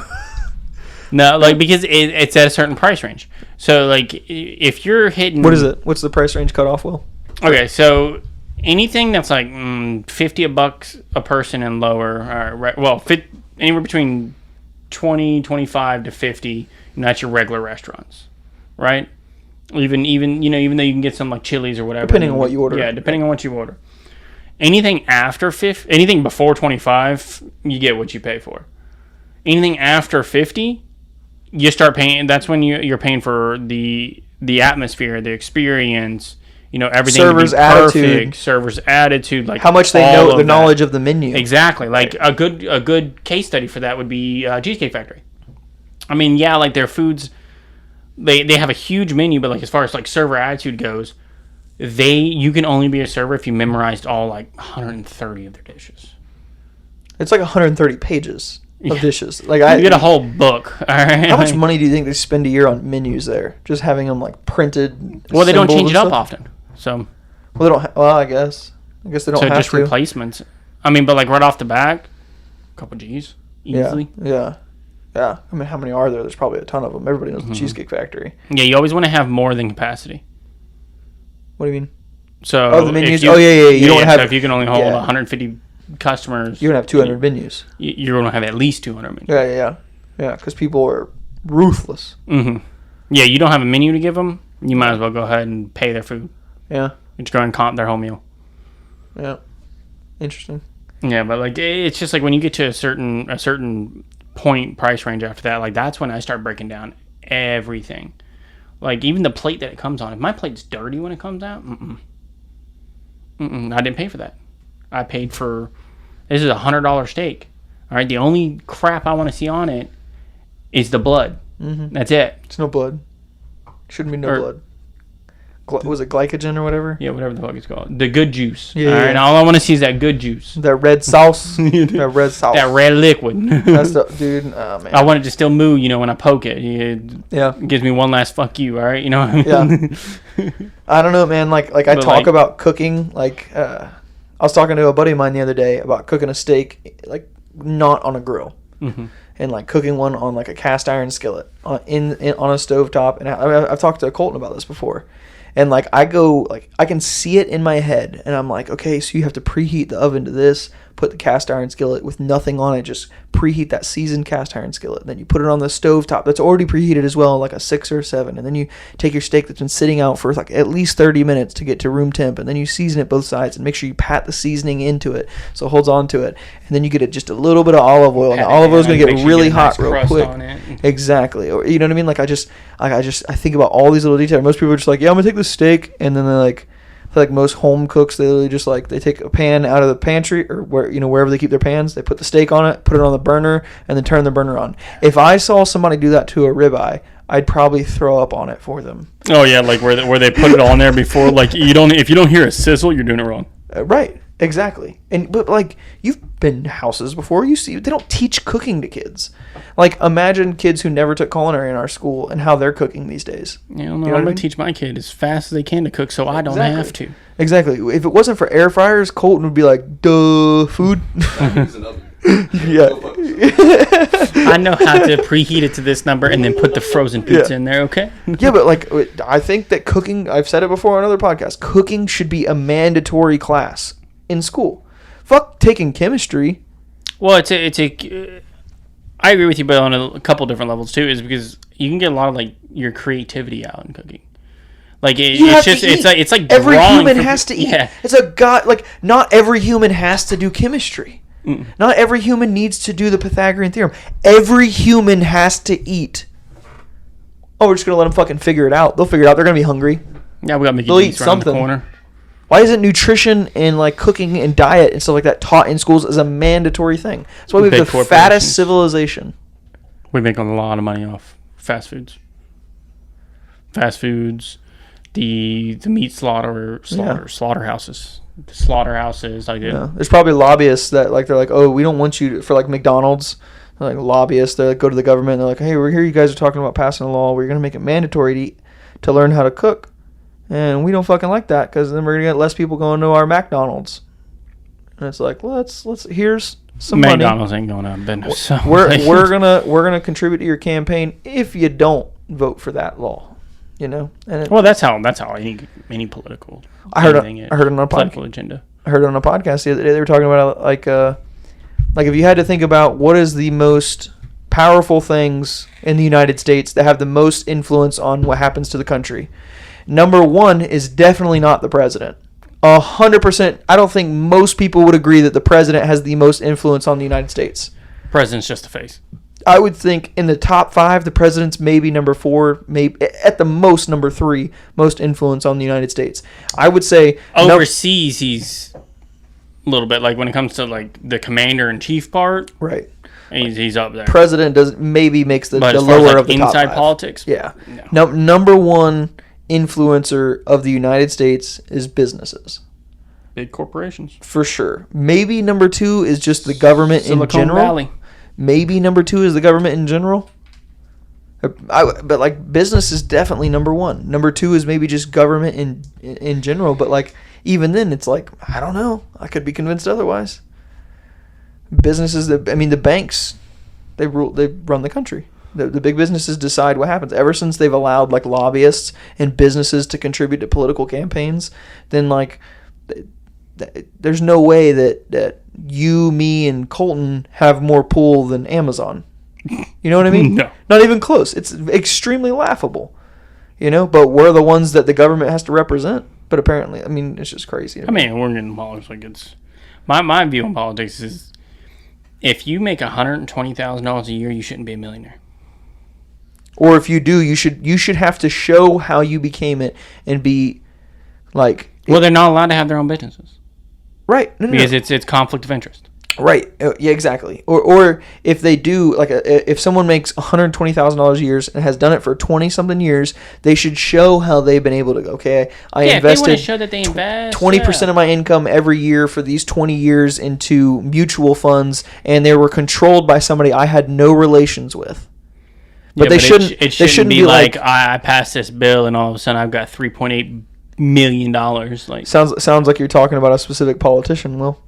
no, like because it's at a certain price range. So like if you're hitting, What is it? What's the price range cut off, Will? Okay, so anything that's like $50 a person and lower, anywhere between 20, 25 to 50, and that's your regular restaurants, right? Even though you can get some like Chili's or whatever, Depending on what you order. Yeah, depending on what you order. Anything after 50, anything before 25, you get what you pay for. Anything after 50, you start paying. That's when you're paying for the atmosphere, the experience. Everything. Server's attitude. Server's attitude, like How much they all know of the that. knowledge of the menu. Exactly. Like a good case study for that would be Cheesecake Factory. I mean, yeah, like their foods, they have a huge menu, but like as far as like server attitude goes, you can only be a server if you memorized all like 130 of their dishes. It's like 130 pages of dishes. Like You get a whole book. All right. How much money do you think they spend a year on menus there? Just having them like printed. Well, they don't symbols change it and up stuff? often, so Well, they don't. Well, I guess they don't so have just to. replacements. I mean, but like right off the bat, a couple G's Yeah, easily. yeah. I mean, how many are there? There's probably a ton of them. Everybody knows the Cheesecake Factory. Yeah, you always want to have more than capacity. What do you mean? So Oh, the menus. if you- Yeah. You don't have. So if you can only hold yeah. 150 customers, You're gonna have 200 menus. you're going to have at least 200 menus. Yeah. Because people are ruthless. Mm-hmm. Yeah, you don't have a menu to give them. You might as well go ahead and pay their food. Yeah. You just go and comp their whole meal. Yeah. Interesting. Yeah, but like it's just like when you get to a certain point price range after that, like that's when I start breaking down everything. Like even the plate that it comes on. If my plate's dirty when it comes out, I didn't pay for that. I paid for this is $100 steak. All right, the only crap I want to see on it is the blood. Mm-hmm. That's it. It's no blood. Shouldn't be no blood. Was it glycogen or whatever? Yeah, whatever the fuck it's called. The good juice. Yeah, all right, all I want to see is that good juice. That red sauce. That red sauce. That red liquid. That's the dude. Oh man. I want it to still move, when I poke it. It gives me one last fuck you, all right? You know what I mean? Yeah. I don't know, man. Like I talk about cooking. Like I was talking to a buddy of mine the other day about cooking a steak, like not on a grill, and like cooking one on like a cast iron skillet on a stovetop. And I've talked to Colton about this before. And like I can see it in my head, and I'm like, okay, so you have to preheat the oven to this, put the cast iron skillet with nothing on it, just preheat that seasoned cast iron skillet. Then you put it on the stovetop that's already preheated as well, like a 6 or 7, and then you take your steak that's been sitting out for like at least 30 minutes to get to room temp, and then you season it both sides and make sure you pat the seasoning into it so it holds on to it, and then you get just a little bit of olive oil, and the olive oil is going to get really hot real quick. Exactly. Or you know what I mean? Like I think about all these little details. Most people are just like, yeah, I'm gonna take the steak, and then they're like, I feel like most home cooks, they literally just like, they take a pan out of the pantry or wherever they keep their pans, they put the steak on it, put it on the burner, and then turn the burner on. If I saw somebody do that to a ribeye, I'd probably throw up on it for them. Oh yeah, like where they put it on there before, like if you don't hear a sizzle, you're doing it wrong. Right. Exactly. But like, you've been to houses before, you see, they don't teach cooking to kids. Like, imagine kids who never took culinary in our school and how they're cooking these days. I'm going to teach my kid as fast as they can to cook so I don't have to. Exactly. If it wasn't for air fryers, Colton would be like, duh, food. Yeah. I know how to preheat it to this number and then put the frozen pizza in there, okay? Yeah, but like, I think that cooking, I've said it before on other podcasts, cooking should be a mandatory class in school. Fuck taking chemistry. Well, I agree with you, but on a couple different levels too, is because you can get a lot of like your creativity out in cooking. Like it's like every human for, has to eat. Yeah. It's a god. Like not every human has to do chemistry. Not every human needs to do the Pythagorean theorem. Every human has to eat. Oh, we're just gonna let them fucking figure it out. They'll figure it out. They're gonna be hungry. Yeah, we got Mickey They'll D's eat around the something. corner. Why isn't nutrition and like cooking and diet and stuff like that taught in schools as a mandatory thing? That's why we have the fattest civilization. We make a lot of money off fast foods. The meat slaughterhouses, the slaughterhouses, like there's probably lobbyists that like they're like, oh, we don't want you to, for like McDonald's, like lobbyists. They like, go to the government. And they're like, hey, we're here. You guys are talking about passing a law where you're going to make it mandatory to learn how to cook. and we don't fucking like that because then we're gonna get less people going to our McDonald's. And it's like, let's here's some McDonald's money. ain't going out of business. So We're gonna contribute to your campaign if you don't vote for that law. You know. And well, that's how any political. I heard on a political agenda. I heard on a podcast the other day they were talking about like if you had to think about what is the most powerful things in the United States that have the most influence on what happens to the country. Number one is definitely not the president. 100%. I don't think most people would agree that the president has the most influence on the United States. President's just a face. I would think in the top 5, the president's maybe number 4, maybe at the most number 3 most influence on the United States. I would say overseas he's a little bit like when it comes to like the commander in chief part. Right. He's up there. President makes the but lower like of the top inside 5. Politics. Yeah. No. Number 1 influencer of the United States is businesses. Big corporations. For sure. Maybe number 2 is just the government in general. Valley. Maybe number 2 is the government in general. But like business is definitely number 1. Number 2 is maybe just government in general. But like even then, it's like I don't know. I could be convinced otherwise. Businesses, the banks, they run the country. The big businesses decide what happens. Ever since they've allowed like lobbyists and businesses to contribute to political campaigns, then like there's no way that you, me, and Colton have more pull than Amazon. You know what I mean? No. Not even close. It's extremely laughable. You know, but we're the ones that the government has to represent. But apparently, I mean, it's just crazy. I mean, we're getting politics like it's my view on politics is if you make $120,000 a year, you shouldn't be a millionaire. Or if you do, you should have to show how you became it and be like. Well, they're not allowed to have their own businesses. Right. No. Because it's conflict of interest. Right. Yeah, exactly. Or if they do, like, if someone makes $120,000 a year and has done it for 20-something years, they should show how they've been able to, okay, I invested if they want to show that they invest 20% of my income every year for these 20 years into mutual funds, and they were controlled by somebody I had no relations with. But they shouldn't. It shouldn't be like I passed this bill and all of a sudden I've got $3.8 million. Like sounds like you're talking about a specific politician, Will.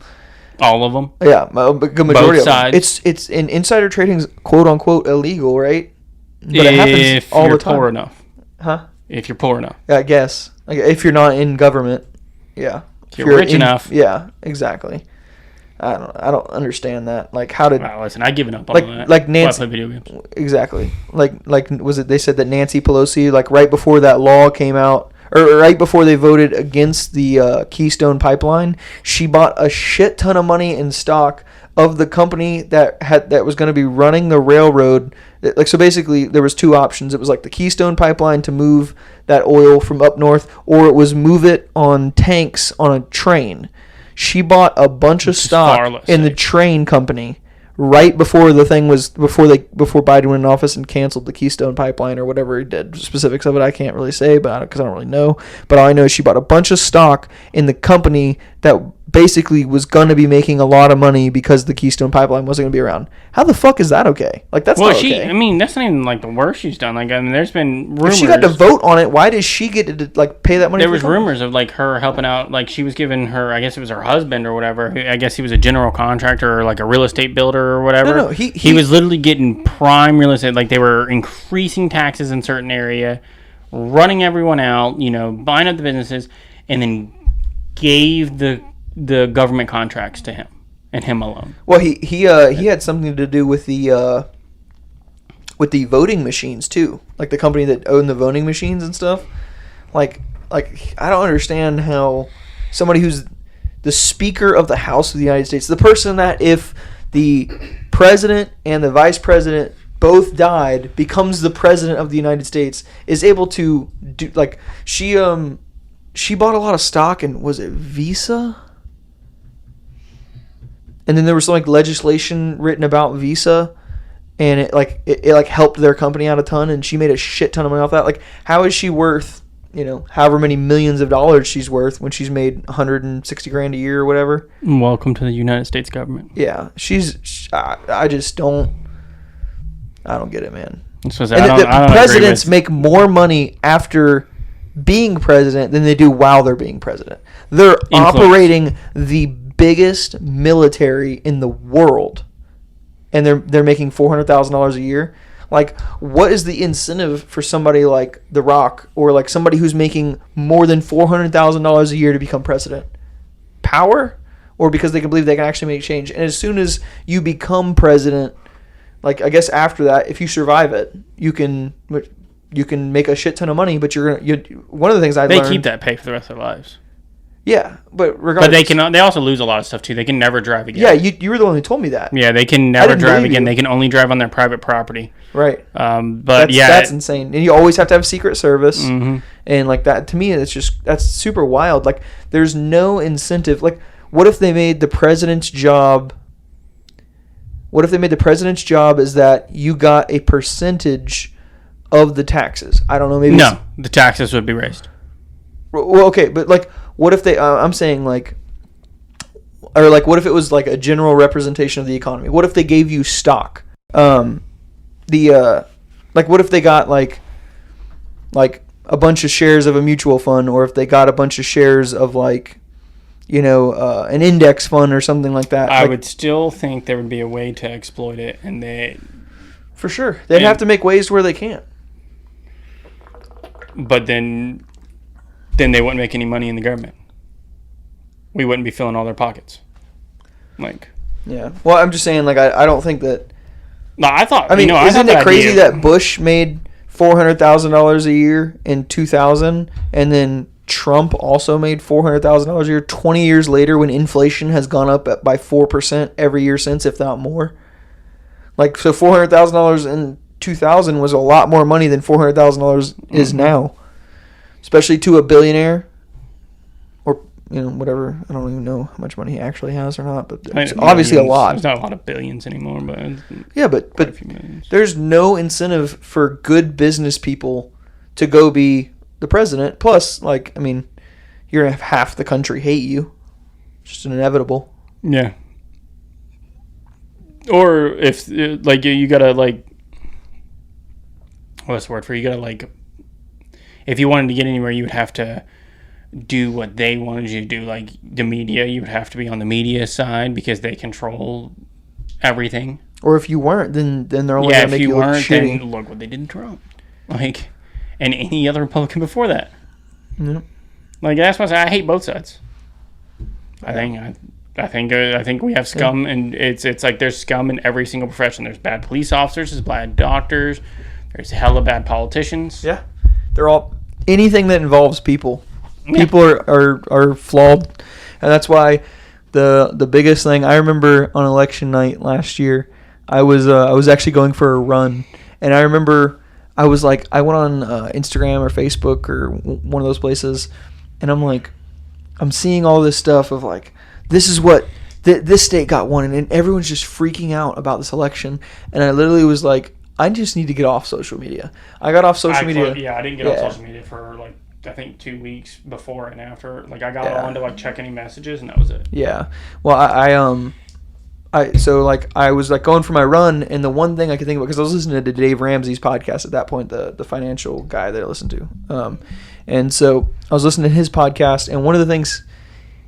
All of them. Yeah, a good majority Both sides. of them. It's in insider trading's quote unquote illegal, right? But it happens all the time. If you're poor enough. Huh? If you're poor enough. Yeah, I guess. Like, if you're not in government, yeah. If you're rich enough. Yeah, exactly. I don't understand that. Like, how did? Well, listen, I've given up on that. Like Nancy. I play video games. Exactly. Like was it? They said that Nancy Pelosi, like right before that law came out, or right before they voted against the Keystone Pipeline, she bought a shit ton of money in stock of the company that was going to be running the railroad. Like, so basically, there was 2 options. It was like the Keystone Pipeline to move that oil from up north, or it was move it on tanks on a train. She bought a bunch of stock in the train company right before the thing was before Biden went in office and canceled the Keystone Pipeline or whatever he did. Specifics of it I can't really say, but because I don't really know. But all I know is she bought a bunch of stock in the company that basically was going to be making a lot of money because the Keystone Pipeline wasn't going to be around. How the fuck is that okay? Like, that's not okay. I mean, that's not even like the worst she's done. Like, I mean, there's been rumors. If she got to vote on it, why does she get to like pay that money? There was rumors of like her helping out. Like, she was giving her, I guess it was her husband or whatever. I guess he was a general contractor or like a real estate builder or whatever. No, he was literally getting prime real estate. Like, they were increasing taxes in certain area, running everyone out, buying up the businesses, and then gave the government contracts to him and him alone. Well, he had something to do with the voting machines too, like the company that owned the voting machines and stuff. Like I don't understand how somebody who's the Speaker of the House of the United States, the person that if the president and the vice president both died becomes the president of the United States, is able to do like she bought a lot of stock in, was it Visa? And then there was like legislation written about Visa, and it helped their company out a ton, and she made a shit ton of money off that. Like, how is she worth, however many millions of dollars she's worth when she's made $160,000 a year or whatever? Welcome to the United States government. Yeah, I just don't get it, man. So presidents make more money after being president than they do while they're being president. They're operating the biggest military in the world, and they're making $400,000 a year. Like, what is the incentive for somebody like The Rock or like somebody who's making more than $400,000 a year to become president? Power? Or because they can believe they can actually make change? And as soon as you become president, like, I guess after that, if you survive it, you can make a shit ton of money. But one of the things I learned, they keep that pay for the rest of their lives. Yeah, but regardless. But they also lose a lot of stuff too. They can never drive again. Yeah, you were the one who told me that. Yeah, they can never drive again. They can only drive on their private property. Right. But that's insane. And you always have to have Secret Service. Mm-hmm. And like that, to me, that's super wild. Like, there's no incentive. Like, what if they made the president's job? What if they made the president's job is that you got a percentage of the taxes? I don't know. Maybe the taxes would be raised. Well, okay, but like, what if they? I'm saying like, or like, what if it was like a general representation of the economy? What if they gave you stock? Like, what if they got like a bunch of shares of a mutual fund, or if they got a bunch of shares of like, an index fund or something like that? I would still think there would be a way to exploit it, and for sure they'd have to make ways where they can't. But then they wouldn't make any money in the government. We wouldn't be filling all their pockets. Like, yeah. Well, I'm just saying, like, I don't think that. No, I thought. Isn't it crazy that Bush made $400,000 a year in 2000, and then Trump also made $400,000 a year 20 years later, when inflation has gone up by 4% every year since, if not more. Like, so $400,000 in 2000 was a lot more money than $400,000 is now. Especially to a billionaire, or whatever. I don't even know how much money he actually has or not, but it's obviously a lot. There's not a lot of billions anymore, but yeah, but there's no incentive for good business people to go be the president. Plus, like, you're gonna have half the country hate you. It's just inevitable. Yeah. Or if like you gotta like, what's the word for it? You gotta like. If you wanted to get anywhere, you would have to do what they wanted you to do. Like the media, you would have to be on the media side because they control everything. Or if you weren't, then they're only going to make you look shitty. Then look what they did to Trump. Like, and any other Republican before that. Yeah. Like, that's why I hate both sides. I think we have scum, and it's like there's scum in every single profession. There's bad police officers, there's bad doctors, there's hella bad politicians. Yeah. They're all anything that involves people. People are flawed, and that's why the biggest thing I remember on election night last year, I was actually going for a run, and I remember I went on Instagram or Facebook or one of those places, and I'm seeing all this stuff of like, this is what this state got won, and everyone's just freaking out about this election, and I literally was like, I just need to get off social media. I got off social media. Yeah, I didn't get off social media for like, I think 2 weeks before and after. Like, I got on to like check any messages, and that was it. Yeah. Well, I was like going for my run, and the one thing I could think about, because I was listening to Dave Ramsey's podcast at that point, the financial guy that I listened to, and so I was listening to his podcast, and one of the things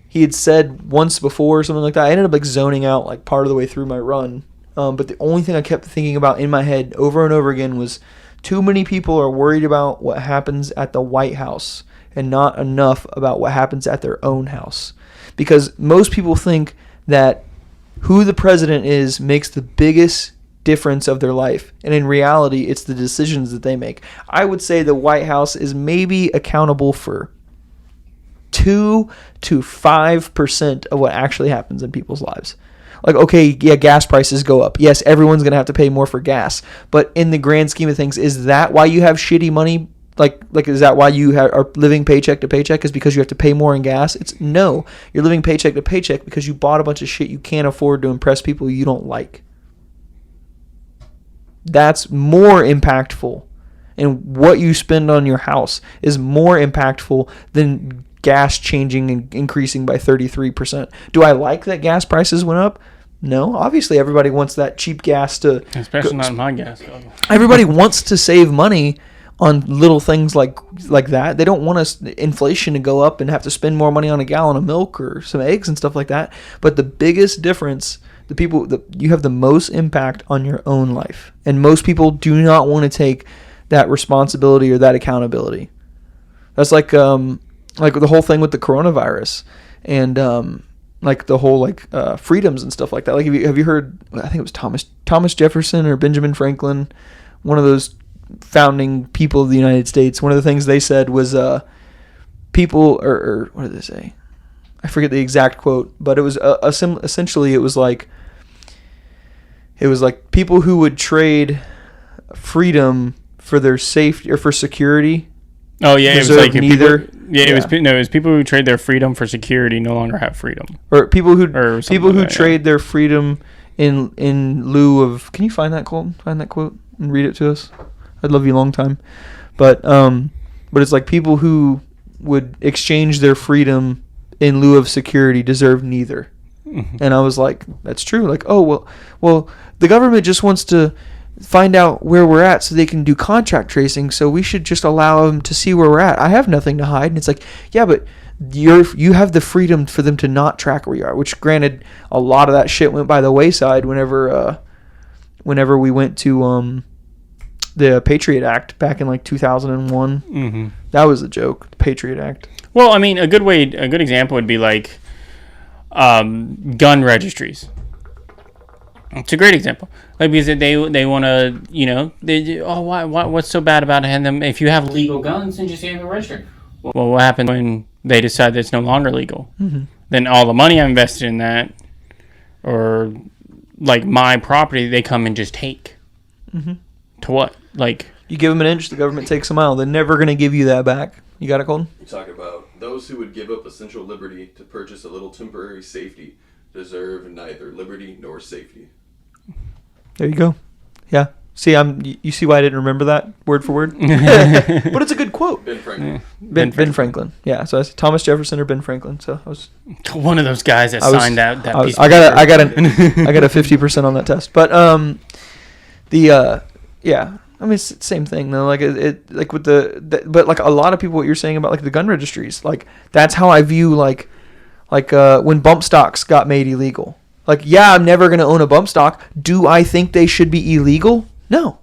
he had said once before or something like that, I ended up like zoning out like part of the way through my run. But the only thing I kept thinking about in my head over and over again was, too many people are worried about what happens at the White House and not enough about what happens at their own house. Because most people think that who the president is makes the biggest difference of their life. And in reality, it's the decisions that they make. I would say the White House is maybe accountable for 2 to 5% of what actually happens in people's lives. Like, okay, yeah, gas prices go up. Yes, everyone's going to have to pay more for gas. But in the grand scheme of things, is that why you have shitty money? Like is that why you are living paycheck to paycheck? Is because you have to pay more in gas? It's no. You're living paycheck to paycheck because you bought a bunch of shit you can't afford to impress people you don't like. That's more impactful. And what you spend on your house is more impactful than gas changing and increasing by 33%. Do I like that gas prices went up? No. Obviously, everybody wants that cheap gas to... Especially not in my gas. Everybody wants to save money on little things like that. They don't want us inflation to go up and have to spend more money on a gallon of milk or some eggs and stuff like that. But the biggest difference, you have the most impact on your own life, and most people do not want to take that responsibility or that accountability. That's like the whole thing with the coronavirus and like the whole freedoms and stuff like that. Like have you heard? I think it was Thomas Jefferson or Benjamin Franklin, one of those founding people of the United States. One of the things they said was people or what did they say? I forget the exact quote, but it was essentially it was like people who would trade freedom for their safety or for security. Oh yeah, it was like neither. It was people who trade their freedom for security no longer have freedom. Or people who trade their freedom in lieu of. Can you find that quote? Find that quote and read it to us. I'd love you a long time, but it's like people who would exchange their freedom in lieu of security deserve neither. Mm-hmm. And I was like, that's true. Like, oh well, the government just wants to find out where we're at so they can do contract tracing. So we should just allow them to see where we're at. I have nothing to hide. And it's like, yeah, but you have the freedom for them to not track where you are. Which, granted, a lot of that shit went by the wayside whenever we went to the Patriot Act back in like 2001. Mm-hmm. That was a joke. The Patriot Act. Well, I mean, a good example would be like gun registries. It's a great example. Like, because they want to, what's so bad about having them? If you have legal guns, then just have them registered. Well, what happens when they decide that it's no longer legal? Mm-hmm. Then all the money I invested in that, or like my property, they come and just take. Mm-hmm. To what? Like, you give them an inch, the government takes a mile. They're never going to give you that back. You got it, Colton? You talk about those who would give up essential liberty to purchase a little temporary safety deserve neither liberty nor safety. There you go. Yeah. See, you see why I didn't remember that word for word? But it's a good quote. Ben Franklin. Ben Franklin. Yeah. So I said Thomas Jefferson or Ben Franklin. So I was one of those guys that signed that piece. I got a 50% on that test. But yeah. I mean, it's the same thing though. Like like with but like a lot of people, what you're saying about like the gun registries, like that's how I view like when bump stocks got made illegal. Like, yeah, I'm never going to own a bump stock. Do I think they should be illegal? No.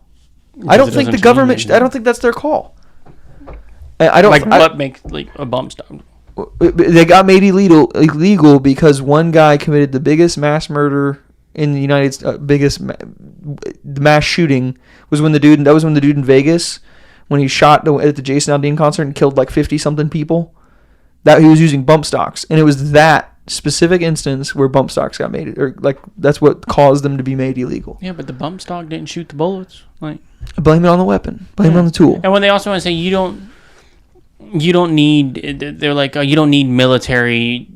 I don't think the government I don't think that's their call. I don't like what makes like a bump stock. They got made illegal because one guy committed the biggest mass murder in the United States, the mass shooting was when the dude in Vegas when he shot at the Jason Aldean concert and killed like 50 something people. That he was using bump stocks, and it was that specific instance where bump stocks got made, or like that's what caused them to be made illegal. Yeah, but the bump stock didn't shoot the bullets. Like, blame it on the weapon, blame it on the tool. And when they also want to say you don't need, they're like, oh, you don't need military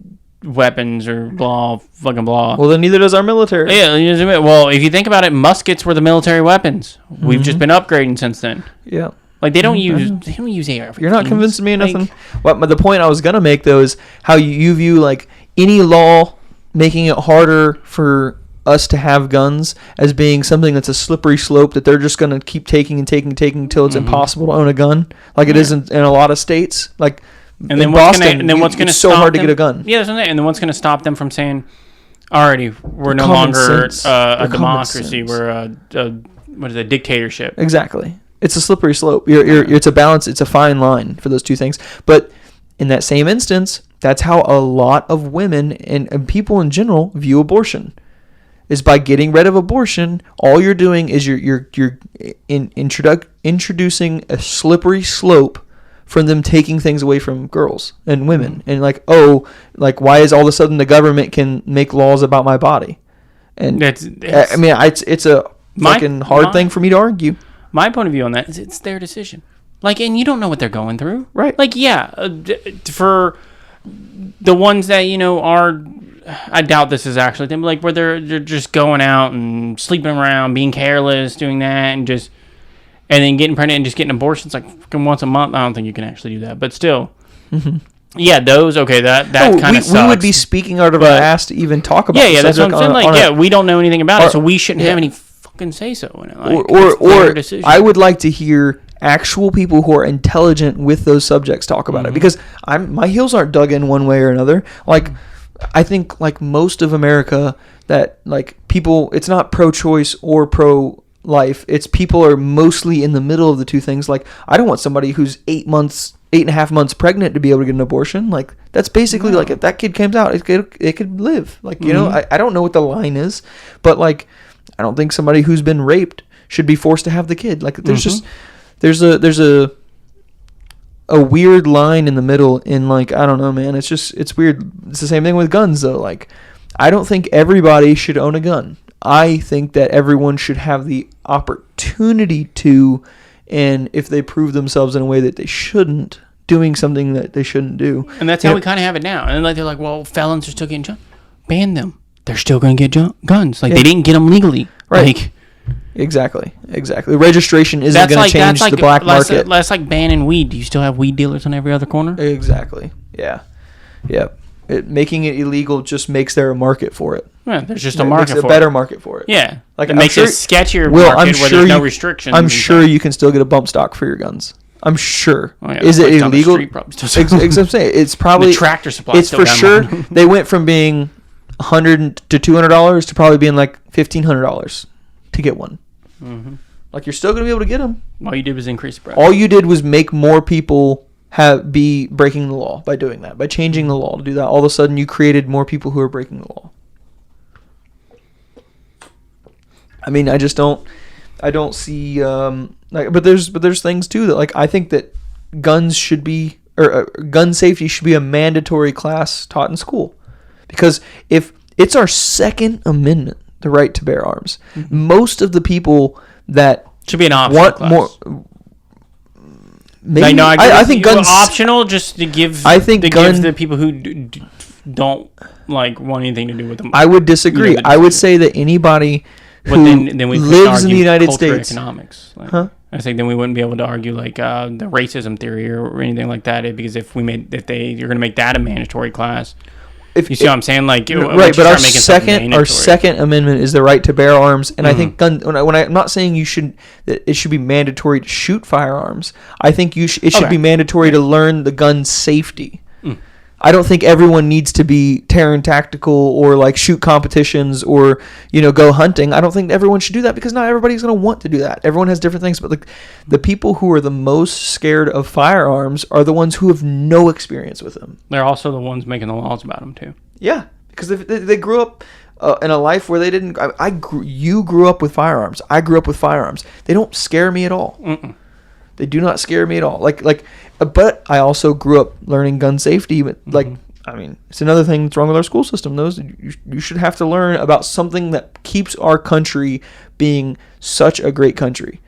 weapons or blah. Well, then neither does our military. Yeah, well, if you think about it, muskets were the military weapons. Mm-hmm. We've just been upgrading since then. Yeah. Like they don't use AR-15s. You're not convincing me of nothing. But the point I was gonna make though is how you view like any law making it harder for us to have guns as being something that's a slippery slope that they're just gonna keep taking until it's impossible to own a gun, like it is in a lot of states. Like and then what's gonna it's so hard to get a gun. Yeah, that's what I'm saying. And then what's gonna stop them from saying, "Alrighty, we're no longer a democracy. We're a dictatorship." Exactly. It's a slippery slope. It's a balance. It's a fine line for those two things. But in that same instance, that's how a lot of women and people in general view abortion. Is by getting rid of abortion, all you're doing is you're introducing a slippery slope from them taking things away from girls and women. And why is all of a sudden the government can make laws about my body? And it's a fucking hard thing for me to argue. My point of view on that is it's their decision. Like, and you don't know what they're going through. Right. Like, yeah, for the ones that, are, I doubt this is actually them, like, where they're just going out and sleeping around, being careless, doing that, and then getting pregnant and just getting abortions like fucking once a month. I don't think you can actually do that, but still. Mm-hmm. Yeah, those, okay, that kind of sucks. We would be speaking out of our ass to even talk about Yeah, that's what I'm saying. We don't know anything about it, so we shouldn't have any fucking say so in it. Like, or I would like to hear actual people who are intelligent with those subjects talk about it, because my heels aren't dug in one way or another. Like, I think like most of America, that like people, it's not pro-choice or pro-life. It's people are mostly in the middle of the two things. Like, I don't want somebody who's 8.5 months pregnant to be able to get an abortion. Like, that's basically like, if that kid comes out, it could live. Like, you know, I don't know what the line is, but like, I don't think somebody who's been raped should be forced to have the kid. Like, there's just there's a weird line in the middle. In like, I don't know, man. It's weird. It's the same thing with guns though. Like, I don't think everybody should own a gun. I think that everyone should have the opportunity to, and if they prove themselves in a way that they shouldn't, doing something that they shouldn't do. And that's how we kind of have it now. And like, they're like, well, felons are still getting guns. Ban them. They're still going to get guns. Like, they didn't get them legally. Right. Like, exactly. Registration isn't going to change the black market. That's like banning weed. Do you still have weed dealers on every other corner? Exactly. Yeah. Yep. Making it illegal just makes there a market for it. Yeah, there's just a market for it. A better market for it. Yeah. Like, it makes it sketchier market where there's no restrictions. I'm sure you can still get a bump stock for your guns. I'm sure. Oh, yeah, is it illegal? I'm saying it's probably the tractor supply. It's for sure. They went from being $100 to $200 to probably being like $1,500 to get one. Mm-hmm. Like, you're still gonna be able to get them. All you did was increase the price. All you did was make more people be breaking the law by doing that, by changing the law to do that. All of a sudden, you created more people who are breaking the law. I mean, I don't see but there's things too that, like, I think that guns should be, or gun safety should be a mandatory class taught in school, because if it's our Second Amendment, the right to bear arms, most of the people that should be an optional want class. More. Maybe, no, I think guns optional just to give. I think give the people who don't like want anything to do with them. I would disagree. I would say that anybody who then we lives in the United States, economics. Like, I think then we wouldn't be able to argue like the racism theory or anything like that, because if you're going to make that a mandatory class. You see what I'm saying? Like, right, but our Second Amendment is the right to bear arms, and I think I'm not saying that it should be mandatory to shoot firearms. I think it should be mandatory to learn the gun safety. I don't think everyone needs to be Terran tactical or like shoot competitions or, you know, go hunting. I don't think everyone should do that, because not everybody's going to want to do that. Everyone has different things, but like the people who are the most scared of firearms are the ones who have no experience with them. They're also the ones making the laws about them too. Yeah, because they grew up in a life where they didn't. You grew up with firearms. I grew up with firearms. They don't scare me at all. They do not scare me at all. But I also grew up learning gun safety. But I mean, it's another thing that's wrong with our school system. You should have to learn about something that keeps our country being such a great country.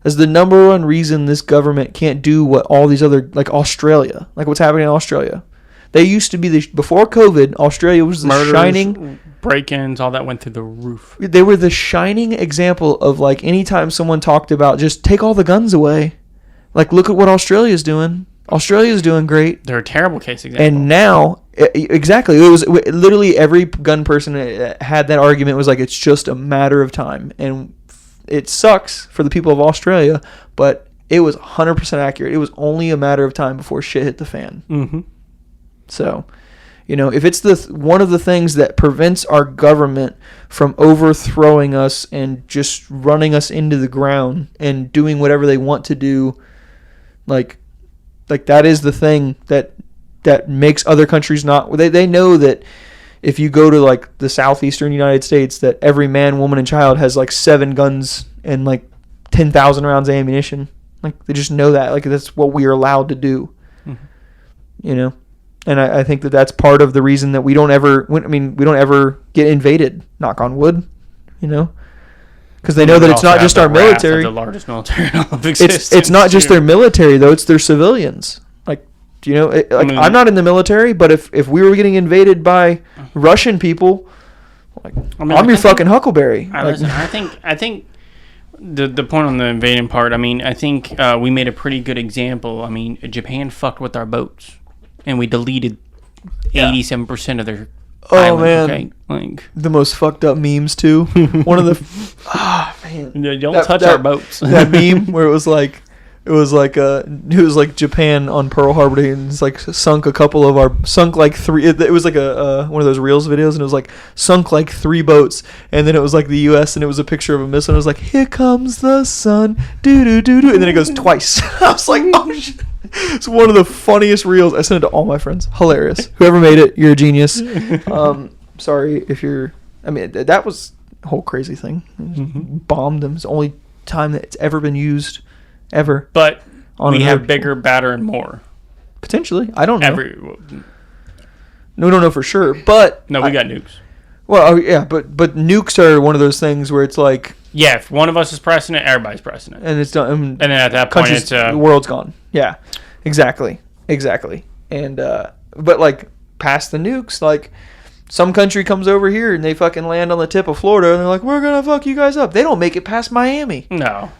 That's the number one reason this government can't do what all these other, like Australia, like what's happening in Australia. They used to be before COVID, Australia was the murders, shining break-ins, all that went through the roof. They were the shining example of, like, anytime someone talked about just take all the guns away. Like, look at what Australia's doing. Australia's doing great. They're a terrible case example. And now, exactly, it was literally every gun person that had that argument was like, it's just a matter of time. And it sucks for the people of Australia, but it was 100% accurate. It was only a matter of time before shit hit the fan. Mm-hmm. So, you know, if it's one of the things that prevents our government from overthrowing us and just running us into the ground and doing whatever they want to do, like that is the thing that makes other countries not. They know that if you go to like the southeastern United States, that every man, woman, and child has like 7 guns and like 10,000 rounds of ammunition. Like, they just know that. Like, that's what we are allowed to do. Mm-hmm. You know. And I think that's part of the reason that we don't ever get invaded, knock on wood, you know, because they know that it's not just our military. The largest military in all of existence. It's not just their military, though. It's their civilians. Like, you know, I'm not in the military, but if we were getting invaded by Russian people, like, I'm your fucking Huckleberry. I think the point on the invading part, I mean, I think we made a pretty good example. I mean, Japan fucked with our boats. And we deleted 87% of their island, man. Okay? Like, the most fucked up memes, too. One of the... man. Don't touch our boats. That meme where it was like, It was like Japan on Pearl Harbor, and it's like sunk like three. It was like a one of those Reels videos, and it was like sunk like 3 boats, and then it was like the U.S. and it was a picture of a missile, and it was like, here comes the sun, doo doo doo doo, and then it goes twice. I was like, oh shit. It's one of the funniest Reels. I sent it to all my friends. Hilarious. Whoever made it, you're a genius. Sorry if you're. I mean, that was a whole crazy thing. Bombed them. It's the only time that it's ever been used. Ever. But we have bigger, badder, and more. Potentially. I don't know. No, we don't know for sure. But no, we got nukes. Well, yeah, but nukes are one of those things where it's like... Yeah, if one of us is pressing it, everybody's pressing it. And it's done. And then at that point, it's... the world's gone. Yeah, exactly. And, but like, past the nukes, like... Some country comes over here and they fucking land on the tip of Florida and they're like, we're going to fuck you guys up. They don't make it past Miami. No.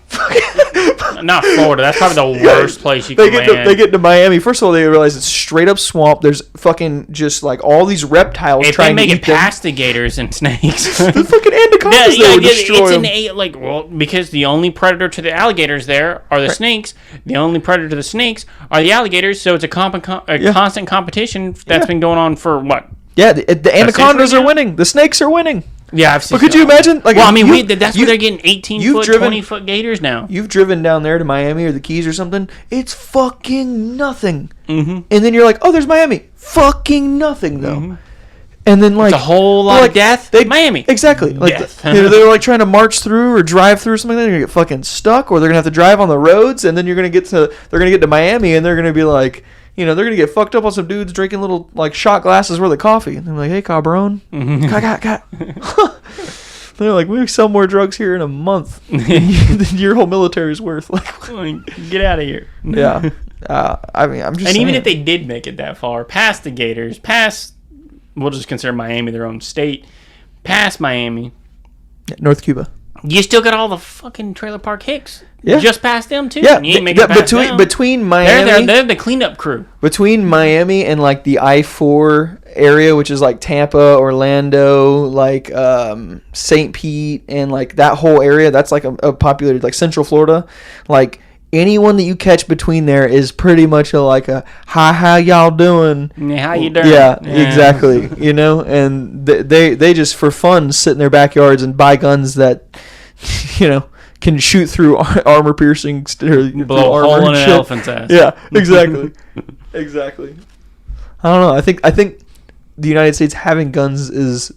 Not Florida. That's probably the worst place you can land. They get to Miami. First of all, they realize it's straight up swamp. There's fucking just like all these reptiles trying to eat them. If they make it past the gators and snakes. The fucking anacondas they would destroy them. Because the only predator to the alligators there are the snakes. The only predator to the snakes are the alligators. So it's a constant competition that's been going on for what? Yeah, the anacondas are winning. The snakes are winning. Yeah, I've seen. But could you imagine? Like, well, I mean, that's where they're getting 18-foot, 20-foot gators now. You've driven down there to Miami or the Keys or something. It's fucking nothing. Mm-hmm. And then you're like, oh, there's Miami. Fucking nothing, though. Mm-hmm. And then, like... It's a whole lot of death. Miami. Exactly. Like, death. They're, like, trying to march through or drive through or something like that. They're going to get fucking stuck, or they're going to have to drive on the roads, and then you're going to get to Miami, and they're going to be like... You know, they're going to get fucked up on some dudes drinking little, like, shot glasses worth of coffee. And they're like, hey, cabron. Mm-hmm. They're like, we sell more drugs here in a month than your whole military's worth. Like, get out of here. Yeah. I mean, I'm just And saying. even if they did make it that far, past the gators, we'll just consider Miami their own state, past Miami. North Cuba. You still got all the fucking trailer park hicks. Yeah. Just past them, too. Yeah. You ain't making it past them. Between Miami... They're the cleanup crew. Between Miami and, like, the I-4 area, which is, like, Tampa, Orlando, like, St. Pete, and, like, that whole area, that's, like, a populated, like, Central Florida. Like, anyone that you catch between there is pretty much hi, how y'all doing? Yeah, how you doing? Yeah, exactly. You know, and they just, for fun, sit in their backyards and buy guns that, you know, can shoot through armor piercing, blow a hole in an elephant's ass. Yeah, exactly. Exactly. I don't know. I think the United States having guns is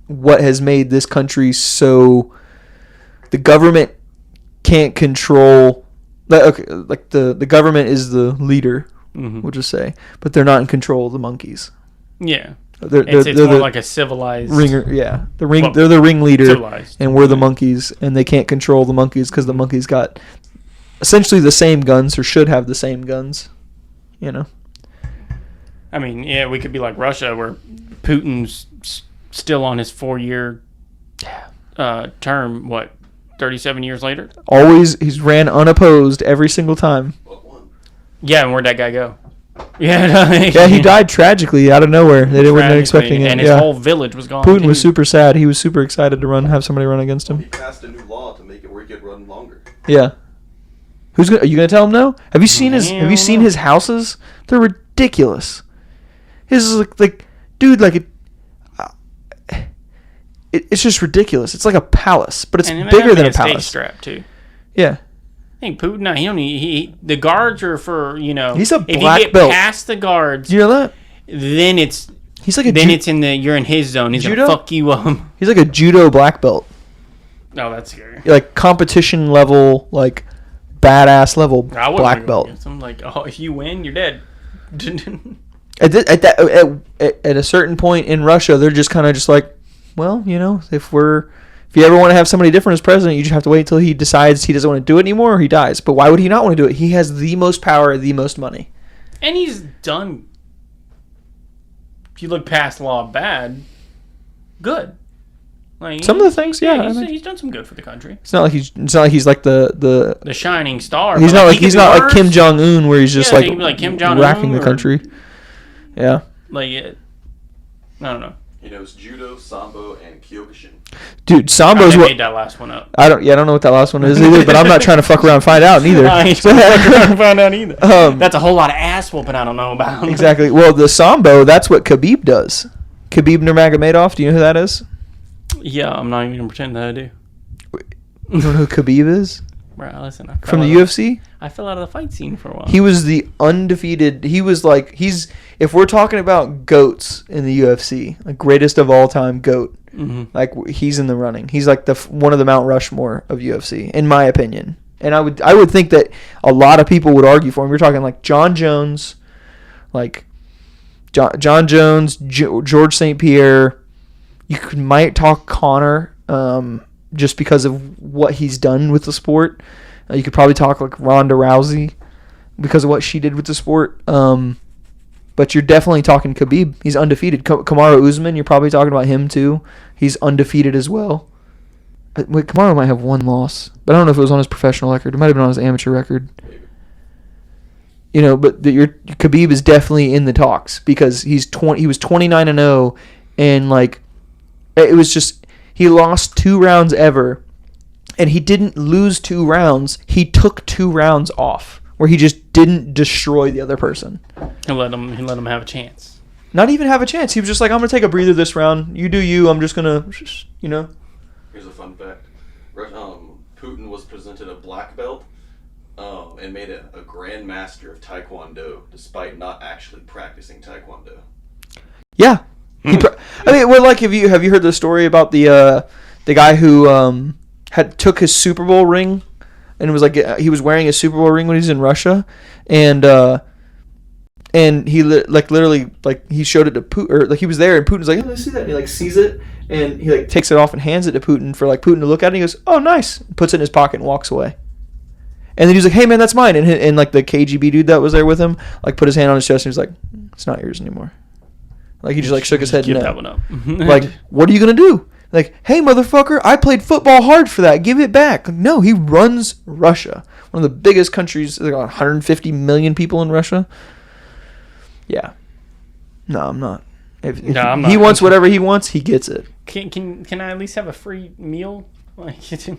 what has made this country so the government can't control. Okay, like the government is the leader, we'll just say, but they're not in control of the monkeys. Yeah. It's more like a civilized ringer. Yeah, they're the ringleader, civilized. And we're the monkeys, and they can't control the monkeys because the monkeys got essentially the same guns or should have the same guns. You know. I mean, yeah, we could be like Russia, where Putin's still on his 4-year term. What, 37 years later? He's ran unopposed every single time. Yeah, and where'd that guy go? Yeah, he died tragically out of nowhere. They weren't expecting it. And his whole village was gone. Putin was super sad. He was super excited to have somebody run against him. He passed a new law to make it where he could run longer. Yeah. Are you gonna tell him no? Have you seen his houses? They're ridiculous. His is like dude, like it's just ridiculous. It's like a palace, but it's bigger than a palace. Strap too. Yeah. I think Putin. No, the guards are for He's a black belt. If you get past the guards, you know that? Then it's he's like a you're in his zone. He's judo? gonna fuck you up. He's like a judo black belt. No, that's scary. Like competition level, like badass level black belt. I'm like, oh, if you win, you're dead. At a certain point in Russia, they're just kind of just like, well, if you ever want to have somebody different as president, you just have to wait until he decides he doesn't want to do it anymore or he dies. But why would he not want to do it? He has the most power, the most money. And he's done, if you look past law bad, good. Like, some of the things, yeah. He's done some good for the country. It's not like he's like the shining star. He's not like Kim Jong Un, where he's just like Kim Jong-un racking the country. Yeah. Like, I don't know. He knows judo, sambo, and kyokushin. Dude, Sambo's I what... made that last one up. I don't know what that last one is either, but I'm not trying to fuck around and find out neither. I ain't trying to find out either. That's a whole lot of ass whooping I don't know about. Exactly. Well, the Sambo, that's what Khabib does. Khabib Nurmagomedov, do you know who that is? Yeah, I'm not even going to pretend that I do. You don't know who Khabib is? Bro, listen. From the UFC? I fell out of the fight scene for a while. He was the undefeated. He was like, if we're talking about GOATs in the UFC, like greatest of all time GOAT, like he's in the running. He's like one of the Mount Rushmore of UFC, in my opinion. And I would think that a lot of people would argue for him. We're talking like John Jones, like John Jones, George St. Pierre. Might talk Conor, just because of what he's done with the sport. You could probably talk like Ronda Rousey because of what she did with the sport. But you're definitely talking Khabib. He's undefeated. Kamaru Usman, you're probably talking about him too. He's undefeated as well. Wait, Kamaru might have one loss, but I don't know if it was on his professional record. It might have been on his amateur record. You know, but Khabib is definitely in the talks because he was 29-0, and like it was just he lost 2 rounds ever. And he didn't lose 2 rounds. He took 2 rounds off where he just didn't destroy the other person. He let him have a chance. Not even have a chance. He was just like, I'm going to take a breather this round. You do you. I'm just going to, Here's a fun fact. Putin was presented a black belt and made a grand master of Taekwondo despite not actually practicing Taekwondo. Yeah. Have you heard the story about the guy who... took his Super Bowl ring, and it was like he was wearing a Super Bowl ring when he was in Russia, and he literally he showed it to Putin, or like he was there, and Putin's like, "Oh, let's see that," and he like sees it, and he like takes it off and hands it to Putin for like Putin to look at it. And he goes, "Oh, nice," puts it in his pocket and walks away. And then he's like, "Hey man, that's mine," and like the KGB dude that was there with him like put his hand on his chest and he was like, "It's not yours anymore." Like he just like shook his head. Give No. that one up. Like, what are you gonna do? Like, hey, motherfucker, I played football hard for that. Give it back. Like, no, he runs Russia. One of the biggest countries. There are 150 million people in Russia. Yeah. No, I'm not. If I'm he not. wants whatever he wants, he gets it. Can I at least have a free meal?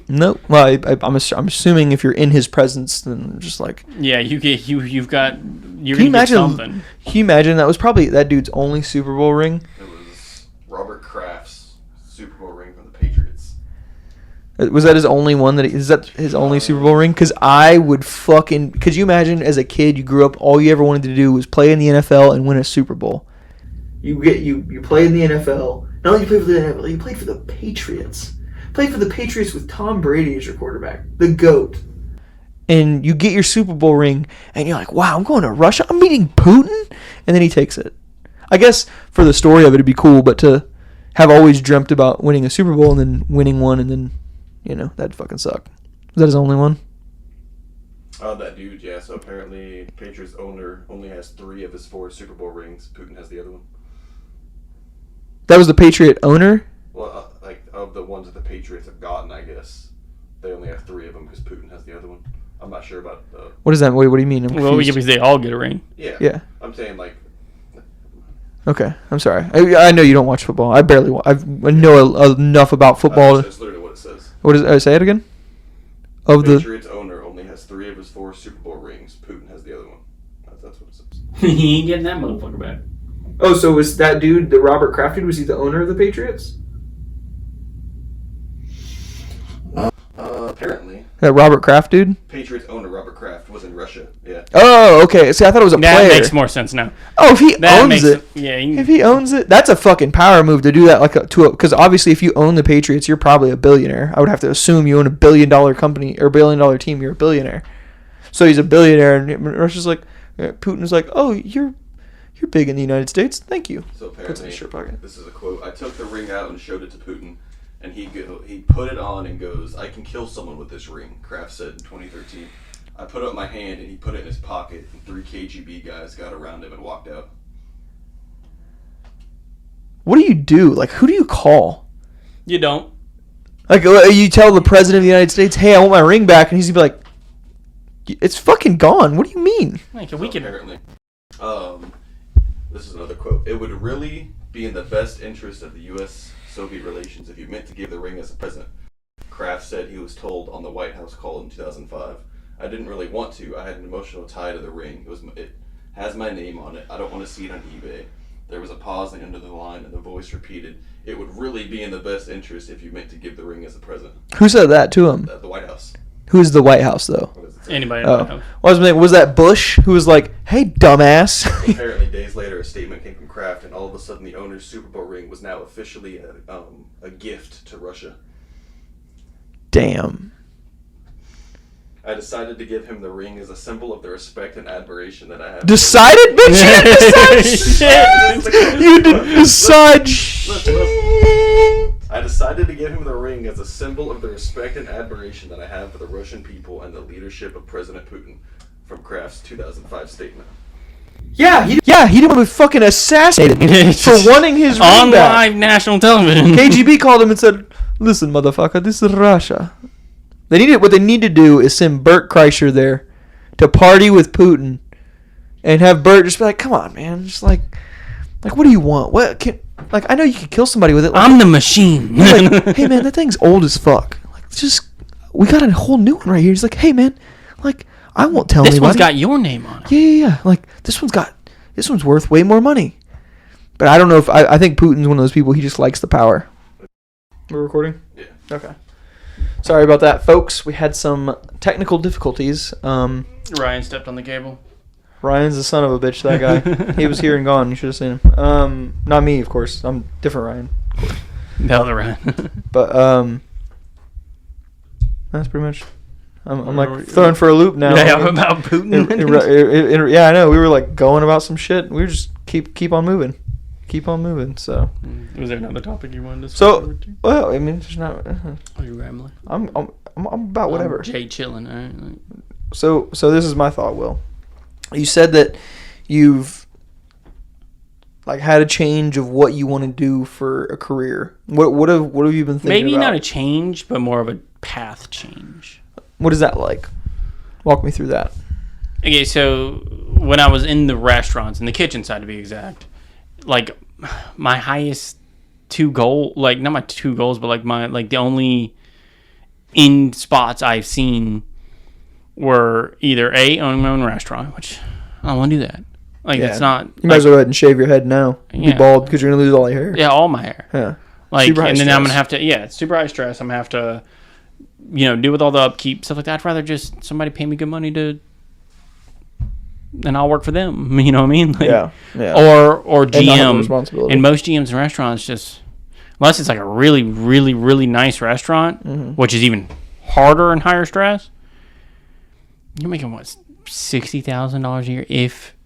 Nope. Well, I'm assuming if you're in his presence, then just like... Yeah, you've got... You're can you going to get imagine, something. Can you imagine? That was probably that dude's only Super Bowl ring. It was Robert Kraft's Super Bowl ring from the Patriots. Was that his only one? Is that his only Super Bowl ring? Because I would fucking... Could you imagine as a kid, you grew up, all you ever wanted to do was play in the NFL and win a Super Bowl? You play in the NFL. Not only you play for the NFL, you played for the Patriots. Played for the Patriots with Tom Brady as your quarterback. The GOAT. And you get your Super Bowl ring, and you're like, wow, I'm going to Russia? I'm meeting Putin? And then he takes it. I guess for the story of it, it'd be cool, but to have always dreamt about winning a Super Bowl and then winning one, and then, that'd fucking suck. Was that his only one? That dude, yeah. So apparently, Patriots owner only has 3 of his 4 Super Bowl rings. Putin has the other one. That was the Patriot owner? Well, of the ones that the Patriots have gotten, I guess they only have 3 of them because Putin has the other one. I'm not sure about. What does that? Wait, what do you mean? Well, because they all get a ring. Yeah. I'm saying Okay, I'm sorry. I know you don't watch football. I barely. I know enough about football. That's literally what it says. What does it say it again? The Patriots owner only has 3 of his 4 Super Bowl rings. Putin has the other one. That's what it says. He ain't getting that motherfucker back. Oh, so was that dude, the Robert Kraft dude, was he the owner of the Patriots? Apparently. That Robert Kraft dude? Patriots owner Robert Kraft was in Russia. Yeah. Oh, okay. See, I thought it was a player. That makes more sense now. Oh, if he owns it. Yeah. If he owns it, that's a fucking power move to do that. Because obviously, if you own the Patriots, you're probably a billionaire. I would have to assume you own a $1 billion company or $1 billion team. You're a billionaire. So he's a billionaire, and Russia's like, Putin's like, oh, you're big in the United States. Thank you. So apparently, puts it in his shirt pocket. This is a quote. I took the ring out and showed it to Putin. And he put it on and goes, I can kill someone with this ring, Kraft said in 2013. I put up my hand and he put it in his pocket, and 3 KGB guys got around him and walked out. What do you do? Like, who do you call? You don't. Like, you tell the president of the United States, hey, I want my ring back, and he's going to be like, it's fucking gone. What do you mean? Like, Apparently. This is another quote. It would really be in the best interest of the U.S.-Soviet relations if you meant to give the ring as a present. Kraft said he was told on the White House call in 2005. I didn't really want to. I had an emotional tie to the ring. It has my name on it. I don't want to see it on eBay. There was a pause at the end of the line, and the voice repeated, "It would really be in the best interest if you meant to give the ring as a present." Who said that to him? The White House. Who's the White House, though? What does it say? Anybody in the White House. Was that Bush who was like, "Hey, dumbass"? Apparently, days later, a statement came from Kraft, and all of a sudden, the owner's Super Bowl ring was now officially a gift to Russia. Damn. I decided to give him the ring as a symbol of the respect and admiration that I have. Decided, bitch? You didn't decide shit. You didn't decide shit. I decided to give him the ring as a symbol of the respect and admiration that I have for the Russian people and the leadership of President Putin. From Kraft's 2005 statement. Yeah, he didn't want to be fucking assassinated for wanting his ring on back. live national television. KGB called him and said, "Listen, motherfucker, this is Russia." What they need to do is send Bert Kreischer there to party with Putin and have Bert just be like, "Come on, man, just like what do you want? I know you can kill somebody with it. Like, I'm the machine." like, hey man, that thing's old as fuck. Like, we got a whole new one right here. He's like, "Hey man, like I won't tell anybody. This one's got your name on it. Yeah. Like this one's worth way more money." But I don't know if I think Putin's one of those people. He just likes the power. We're recording? Yeah. Okay. Sorry about that, folks. We had some technical difficulties. Ryan stepped on the cable. Ryan's the son of a bitch, that guy. He was here and gone. You should have seen him. Not me, of course. I'm different Ryan. The other Ryan. But, that's pretty much... I'm like throwing for a loop now. Yeah, about Putin. Yeah, I know. We were like going about some shit. We were just keep on moving. Keep on moving, so... Was there another topic you wanted to So, over to? well, I mean, there's not... Are you rambling? I'm about whatever. Jay chilling, all right? So this is my thought, Will. You said that you've like had a change of what you want to do for a career. What have you been thinking Maybe about? not a change, but more of a path change. What is that like? Walk me through that. Okay, so when I was in the restaurants, in the kitchen side to be exact, like my highest not my two goals, but the only in spots I've seen were either owning my own restaurant, which I don't want to do that. It's not. You might as well go ahead and shave your head now. Be bald because you're gonna lose all your hair. Yeah, all my hair. Yeah. Super high stress. I'm gonna have to. Yeah, it's super high stress. I'm gonna have to, deal with all the upkeep stuff like that. I'd rather just somebody pay me good money and I'll work for them. You know what I mean? Yeah. Or GM. And most GMs and restaurants just, unless it's like a really, really, really nice restaurant, which is even harder and higher stress, you're making what, $60,000 a year if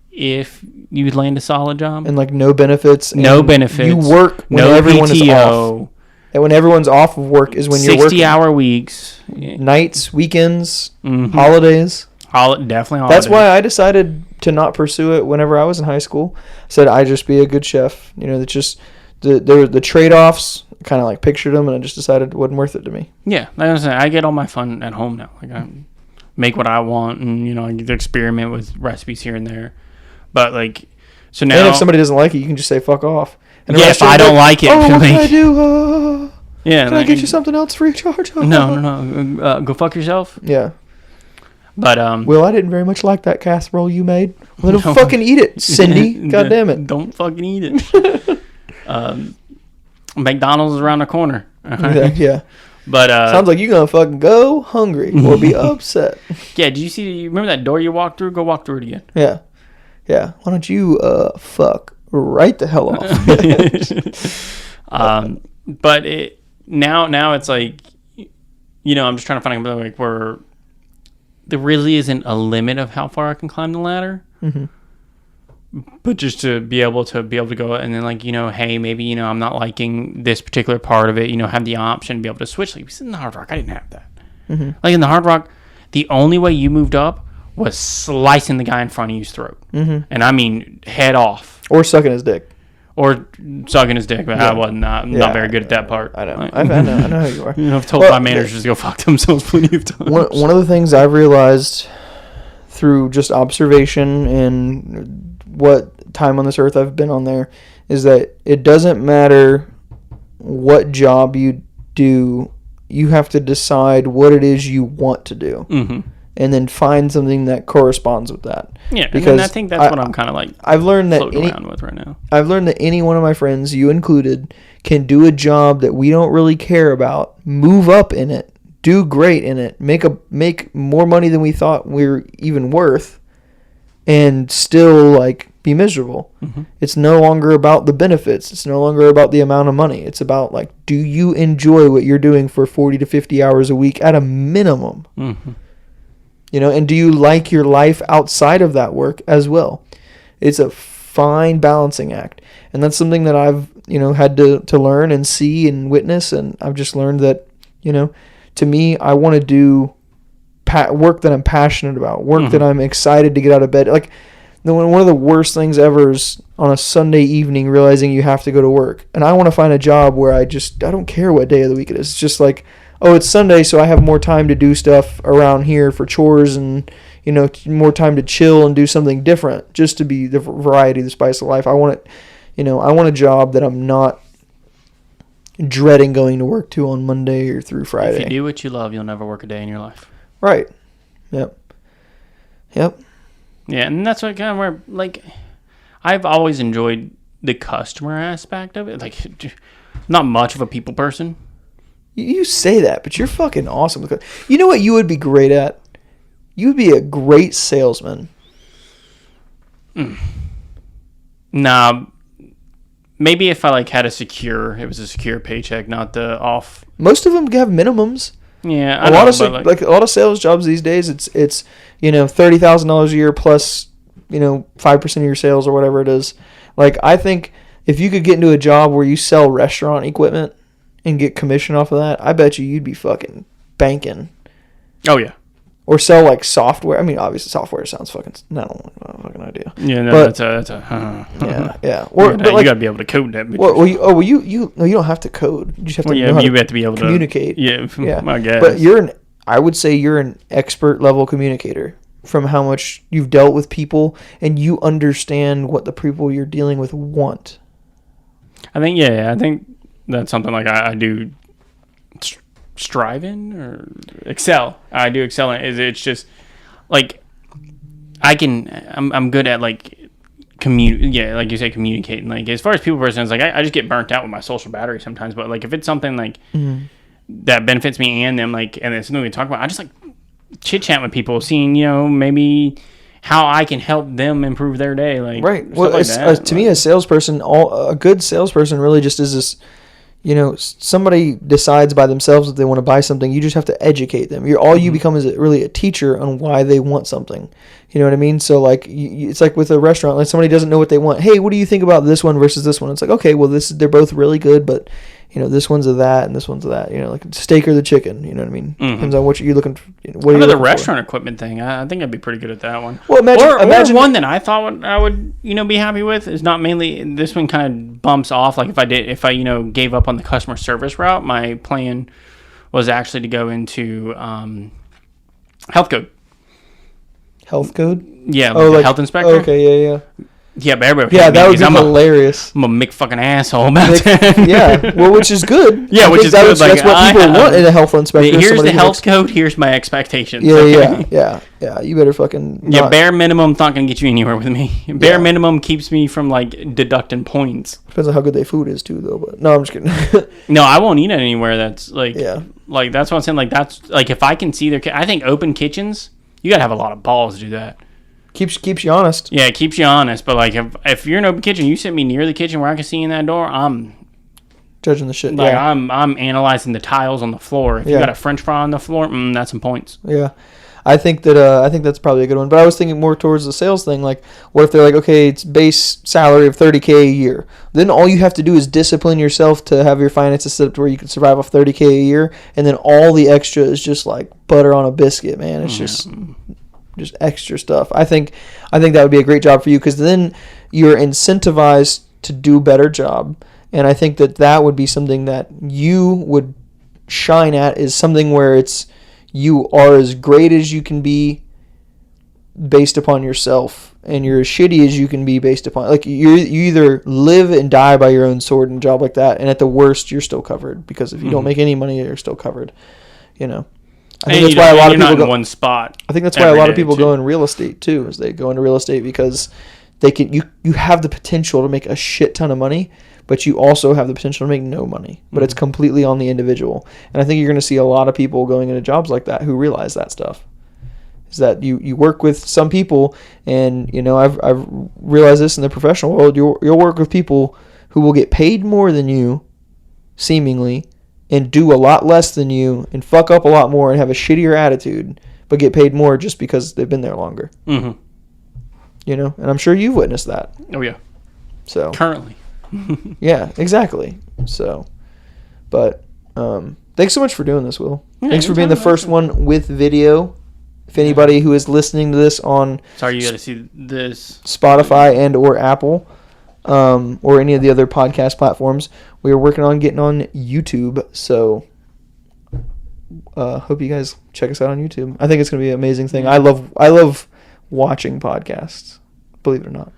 you land a solid job, and like no benefits. No benefits. You work when everyone PTO, is off. And when everyone's off of work is when you're working. 60-hour weeks, nights, weekends, holidays. Definitely holidays. That's why I decided to not pursue it whenever I was in high school. I said I'd just be a good chef. That's just the trade-offs. Kind of like pictured them, and I just decided it wasn't worth it to me. Yeah, like I was saying, I get all my fun at home now. Like I make what I want, and I get to experiment with recipes here and there. But so now, and if somebody doesn't like it, you can just say fuck off. And if I don't like it, what can I do? Yeah, can I get you something else free of charge? No. Go fuck yourself. Yeah. But Will, I didn't very much like that casserole you made. Well, don't fucking eat it, Cindy. God damn it. Don't fucking eat it. McDonald's is around the corner. Yeah. But sounds like you're gonna fucking go hungry or be upset. Yeah. Did you remember that door you walked through? Go walk through it again. Yeah. Why don't you fuck right the hell off? But now it's like, I'm just trying to find like where there really isn't a limit of how far I can climb the ladder. Mm-hmm. But just to be able to go and then hey, maybe, I'm not liking this particular part of it, have the option to be able to switch. Like in the Hard Rock, I didn't have that. Mm-hmm. Like in the Hard Rock, the only way you moved up was slicing the guy in front of you's throat. Mm-hmm. And I mean head off. Or sucking his dick. Or sucking his dick, but yeah. I wasn't not very good at that part. I know. I know how you are. I've told my managers to go fuck themselves plenty of times. One of the things I've realized through just observation and what time on this earth I've been on there, is that it doesn't matter what job you do, you have to decide what it is you want to do. Mm-hmm. And then find something that corresponds with that. Yeah, because I think that's what I'm kind of like I've learned that floating around with right now. I've learned that any one of my friends, you included, can do a job that we don't really care about, move up in it, do great in it, make more money than we thought we were even worth, and still like be miserable. Mm-hmm. It's no longer about the benefits. It's no longer about the amount of money. It's about like, do you enjoy what you're doing for 40 to 50 hours a week at a minimum? Mm-hmm. You know, and do you like your life outside of that work as well? It's a fine balancing act. And that's something that I've, had to learn and see and witness. And I've just learned that, to me, I want to do work that I'm passionate about, work that I'm excited to get out of bed. Like, one of the worst things ever is on a Sunday evening realizing you have to go to work. And I want to find a job where I don't care what day of the week it is. It's just like, oh, it's Sunday, so I have more time to do stuff around here for chores and, more time to chill and do something different, just to be the variety, the spice of life. I want a job that I'm not dreading going to work to on Monday or through Friday. If you do what you love, you'll never work a day in your life. Right. Yep. Yeah, and that's what kind of where, like, I've always enjoyed the customer aspect of it. Like, not much of a people person. You say that, but you're fucking awesome. You know what you would be great at? You would be a great salesman. Nah, maybe if I had it was a secure paycheck, not the off. Most of them have minimums. Yeah, a lot of sales jobs these days, it's $30,000 a year plus 5% of your sales or whatever it is. Like, I think if you could get into a job where you sell restaurant equipment and get commission off of that, I bet you'd be fucking banking. Oh yeah. Or sell like software. I mean, obviously software sounds fucking. No, I don't have a fucking idea. Yeah, no, but, that's a. Yeah. Or you gotta be able to code that. You don't have to code. You just have to know how to be able communicate. Yeah, I guess. But I would say you're an expert level communicator from how much you've dealt with people and you understand what the people you're dealing with want. I think that's something like I do strive in or excel. I do excel in. It's just like I'm good at like like you say, communicating. Like, as far as people person, it's like I just get burnt out with my social battery sometimes. But like if it's something like that benefits me and them, like, and it's something we talk about, I just like chit chat with people, seeing maybe how I can help them improve their day. Like, right. Well, to me, a salesperson, a good salesperson really just is this. Somebody decides by themselves that they want to buy something. You just have to educate them. You become is really a teacher on why they want something. You know what I mean? So like, it's like with a restaurant, like somebody doesn't know what they want. Hey, what do you think about this one versus this one? It's like, okay, well they're both really good, but this one's a that and this one's a that. Like steak or the chicken. You know what I mean? Depends on what you're looking for. What about the restaurant equipment thing? I think I'd be pretty good at that one. Well, imagine one that I thought I would be happy with is not mainly this one. Kind of bumps off. Like if I gave up on the customer service route, my plan was actually to go into health code. Health code? Yeah, like health inspector. Okay, yeah. Yeah, but everybody. Yeah, that would be hilarious. I'm a Mick fucking asshole about that. Yeah, well, which is good. Yeah, which is good. That's what people want in a health inspector. Here's the health code. Here's my expectations. Yeah. You better fucking. Yeah, bare minimum's not gonna get you anywhere with me. Bare minimum keeps me from like deducting points. Depends on how good their food is too, though. But no, I'm just kidding. No, I won't eat it anywhere that's like. Yeah. Like that's what I'm saying. Like that's like if I can see I think open kitchens, you gotta have a lot of balls to do that. Keeps you honest. Yeah, it keeps you honest. But like if you're in an open kitchen, you sit me near the kitchen where I can see in that door, I'm judging the shit. Like I'm analyzing the tiles on the floor. If you got a French fry on the floor, that's some points. Yeah, I think that's probably a good one. But I was thinking more towards the sales thing. Like, what if they're like, okay, it's base salary of $30K a year. Then all you have to do is discipline yourself to have your finances set up to where you can survive off $30K a year, and then all the extra is just like butter on a biscuit, man. It's just extra stuff. I think that would be a great job for you because then you're incentivized to do a better job, and I think that would be something that you would shine at, is something where it's you are as great as you can be based upon yourself, and you're as shitty as you can be based upon, like, you either live and die by your own sword in a job like that, and at the worst you're still covered, because if you don't make any money, you're still covered, you know. I think that's why a lot of people go in one spot. I think that's why a lot of people go in real estate too, is they go into real estate because they can, you have the potential to make a shit ton of money, but you also have the potential to make no money, but it's completely on the individual. And I think you're going to see a lot of people going into jobs like that who realize that stuff. Is that you work with some people, and you know, I've realized this in the professional world. You'll work with people who will get paid more than you, seemingly, and do a lot less than you, and fuck up a lot more, and have a shittier attitude, but get paid more just because they've been there longer. Mm-hmm. You know, and I'm sure you've witnessed that. Oh yeah. So currently. Yeah, exactly. So, but thanks so much for doing this, Will. Yeah, thanks for being the first one with video. If anybody who is listening to this on sorry, you got to see this Spotify and or Apple, or any of the other podcast platforms, we are working on getting on YouTube. So, hope you guys check us out on YouTube. I think it's going to be an amazing thing. I love watching podcasts, believe it or not.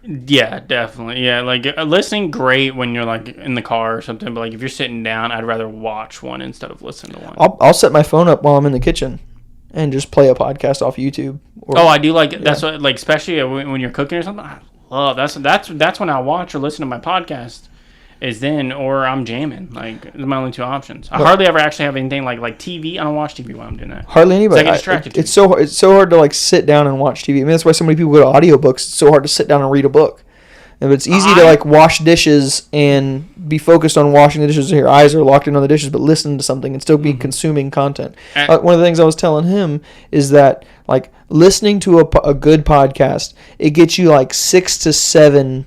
Yeah, definitely. Yeah, like listening, great when you're like in the car or something. But like if you're sitting down, I'd rather watch one instead of listen to one. I'll set my phone up while I'm in the kitchen and just play a podcast off YouTube. I do like that's what, like, especially when you're cooking or something. I love that's when I watch or listen to my podcast. Is then, or I'm jamming. Like, those are my only two options. I hardly ever actually have anything like TV. I don't watch TV while I'm doing that. Hardly anybody. I get distracted. It's so hard to like sit down and watch TV. I mean, that's why so many people go to audiobooks. It's so hard to sit down and read a book. And it's easy to like wash dishes and be focused on washing the dishes, and your eyes are locked in on the dishes, but listen to something and still be consuming content. One of the things I was telling him is that like listening to a good podcast, it gets you like 6 to 7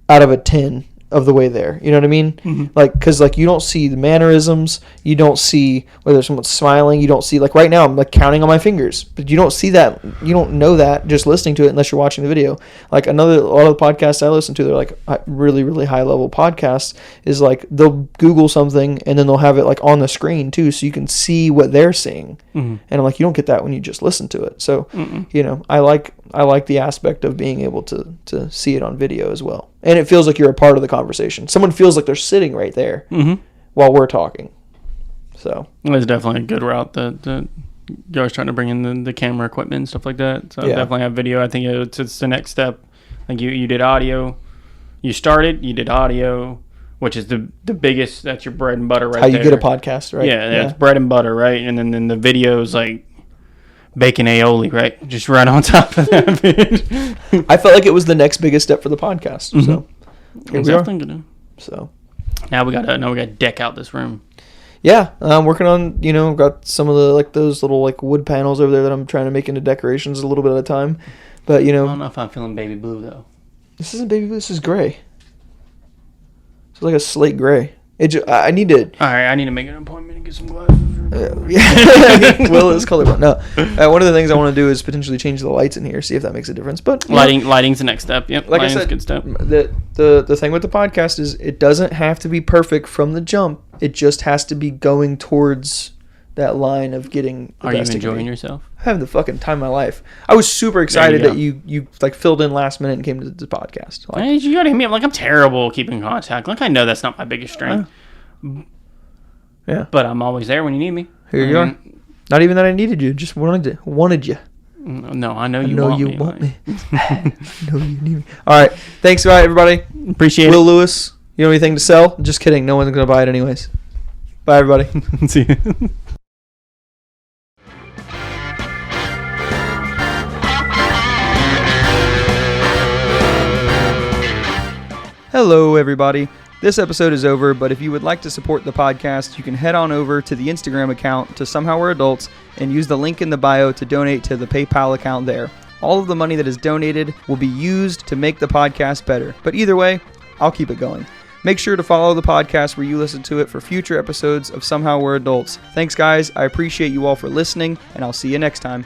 out of a 10 of the way there. You know what I mean? Mm-hmm. Like, because like you don't see the mannerisms, you don't see whether someone's smiling, you don't see, like right now I'm like counting on my fingers, but you don't see that, you don't know that just listening to it unless you're watching the video. Like a lot of the podcasts I listen to, they're like really, really high level podcasts, is like they'll Google something and then they'll have it like on the screen too, so you can see what they're seeing. Mm-hmm. And I'm like, you don't get that when you just listen to it. So, you know, I like the aspect of being able to see it on video as well. And it feels like you're a part of the conversation. Someone feels like they're sitting right there while we're talking. So it's definitely a good route that you're always trying to bring in the camera equipment and stuff like that. So definitely have video. I think it's the next step. Like you did audio. You did audio, which is the biggest. That's your bread and butter right there. How you get a podcast, right? Yeah, it's bread and butter, right? And then the videos like bacon aioli, right? Just right on top of that. I felt like it was the next biggest step for the podcast. Mm-hmm. So here we are. So now we got to deck out this room. Yeah, I'm working on, got some of the like those little like wood panels over there that I'm trying to make into decorations a little bit at a time. But I don't know if I'm feeling baby blue though. This isn't baby blue. This is gray. It's like a slate gray. I need to. All right, I need to make an appointment and get some glasses. Will is colorblind. No, one of the things I want to do is potentially change the lights in here, see if that makes a difference. But lighting's the next step. Yep, like lighting's I said, a good step. The thing with the podcast is it doesn't have to be perfect from the jump. It just has to be going towards that line of getting. Are you enjoying yourself? I'm having the fucking time of my life. I was super excited that you like filled in last minute and came to the podcast. Like, you gotta hit me up. Like, I'm terrible keeping contact. Like, I know that's not my biggest strength. Yeah, but I'm always there when you need me. Here you are. Not even that I needed you, just wanted you. No, I know you want me. I know you need me. All right, thanks, everybody. Appreciate Will Lewis, you have anything to sell? Just kidding. No one's gonna buy it anyways. Bye, everybody. See you. Hello, everybody. This episode is over, but if you would like to support the podcast, you can head on over to the Instagram account to Somehow We're Adults and use the link in the bio to donate to the PayPal account there. All of the money that is donated will be used to make the podcast better. But either way, I'll keep it going. Make sure to follow the podcast where you listen to it for future episodes of Somehow We're Adults. Thanks, guys. I appreciate you all for listening, and I'll see you next time.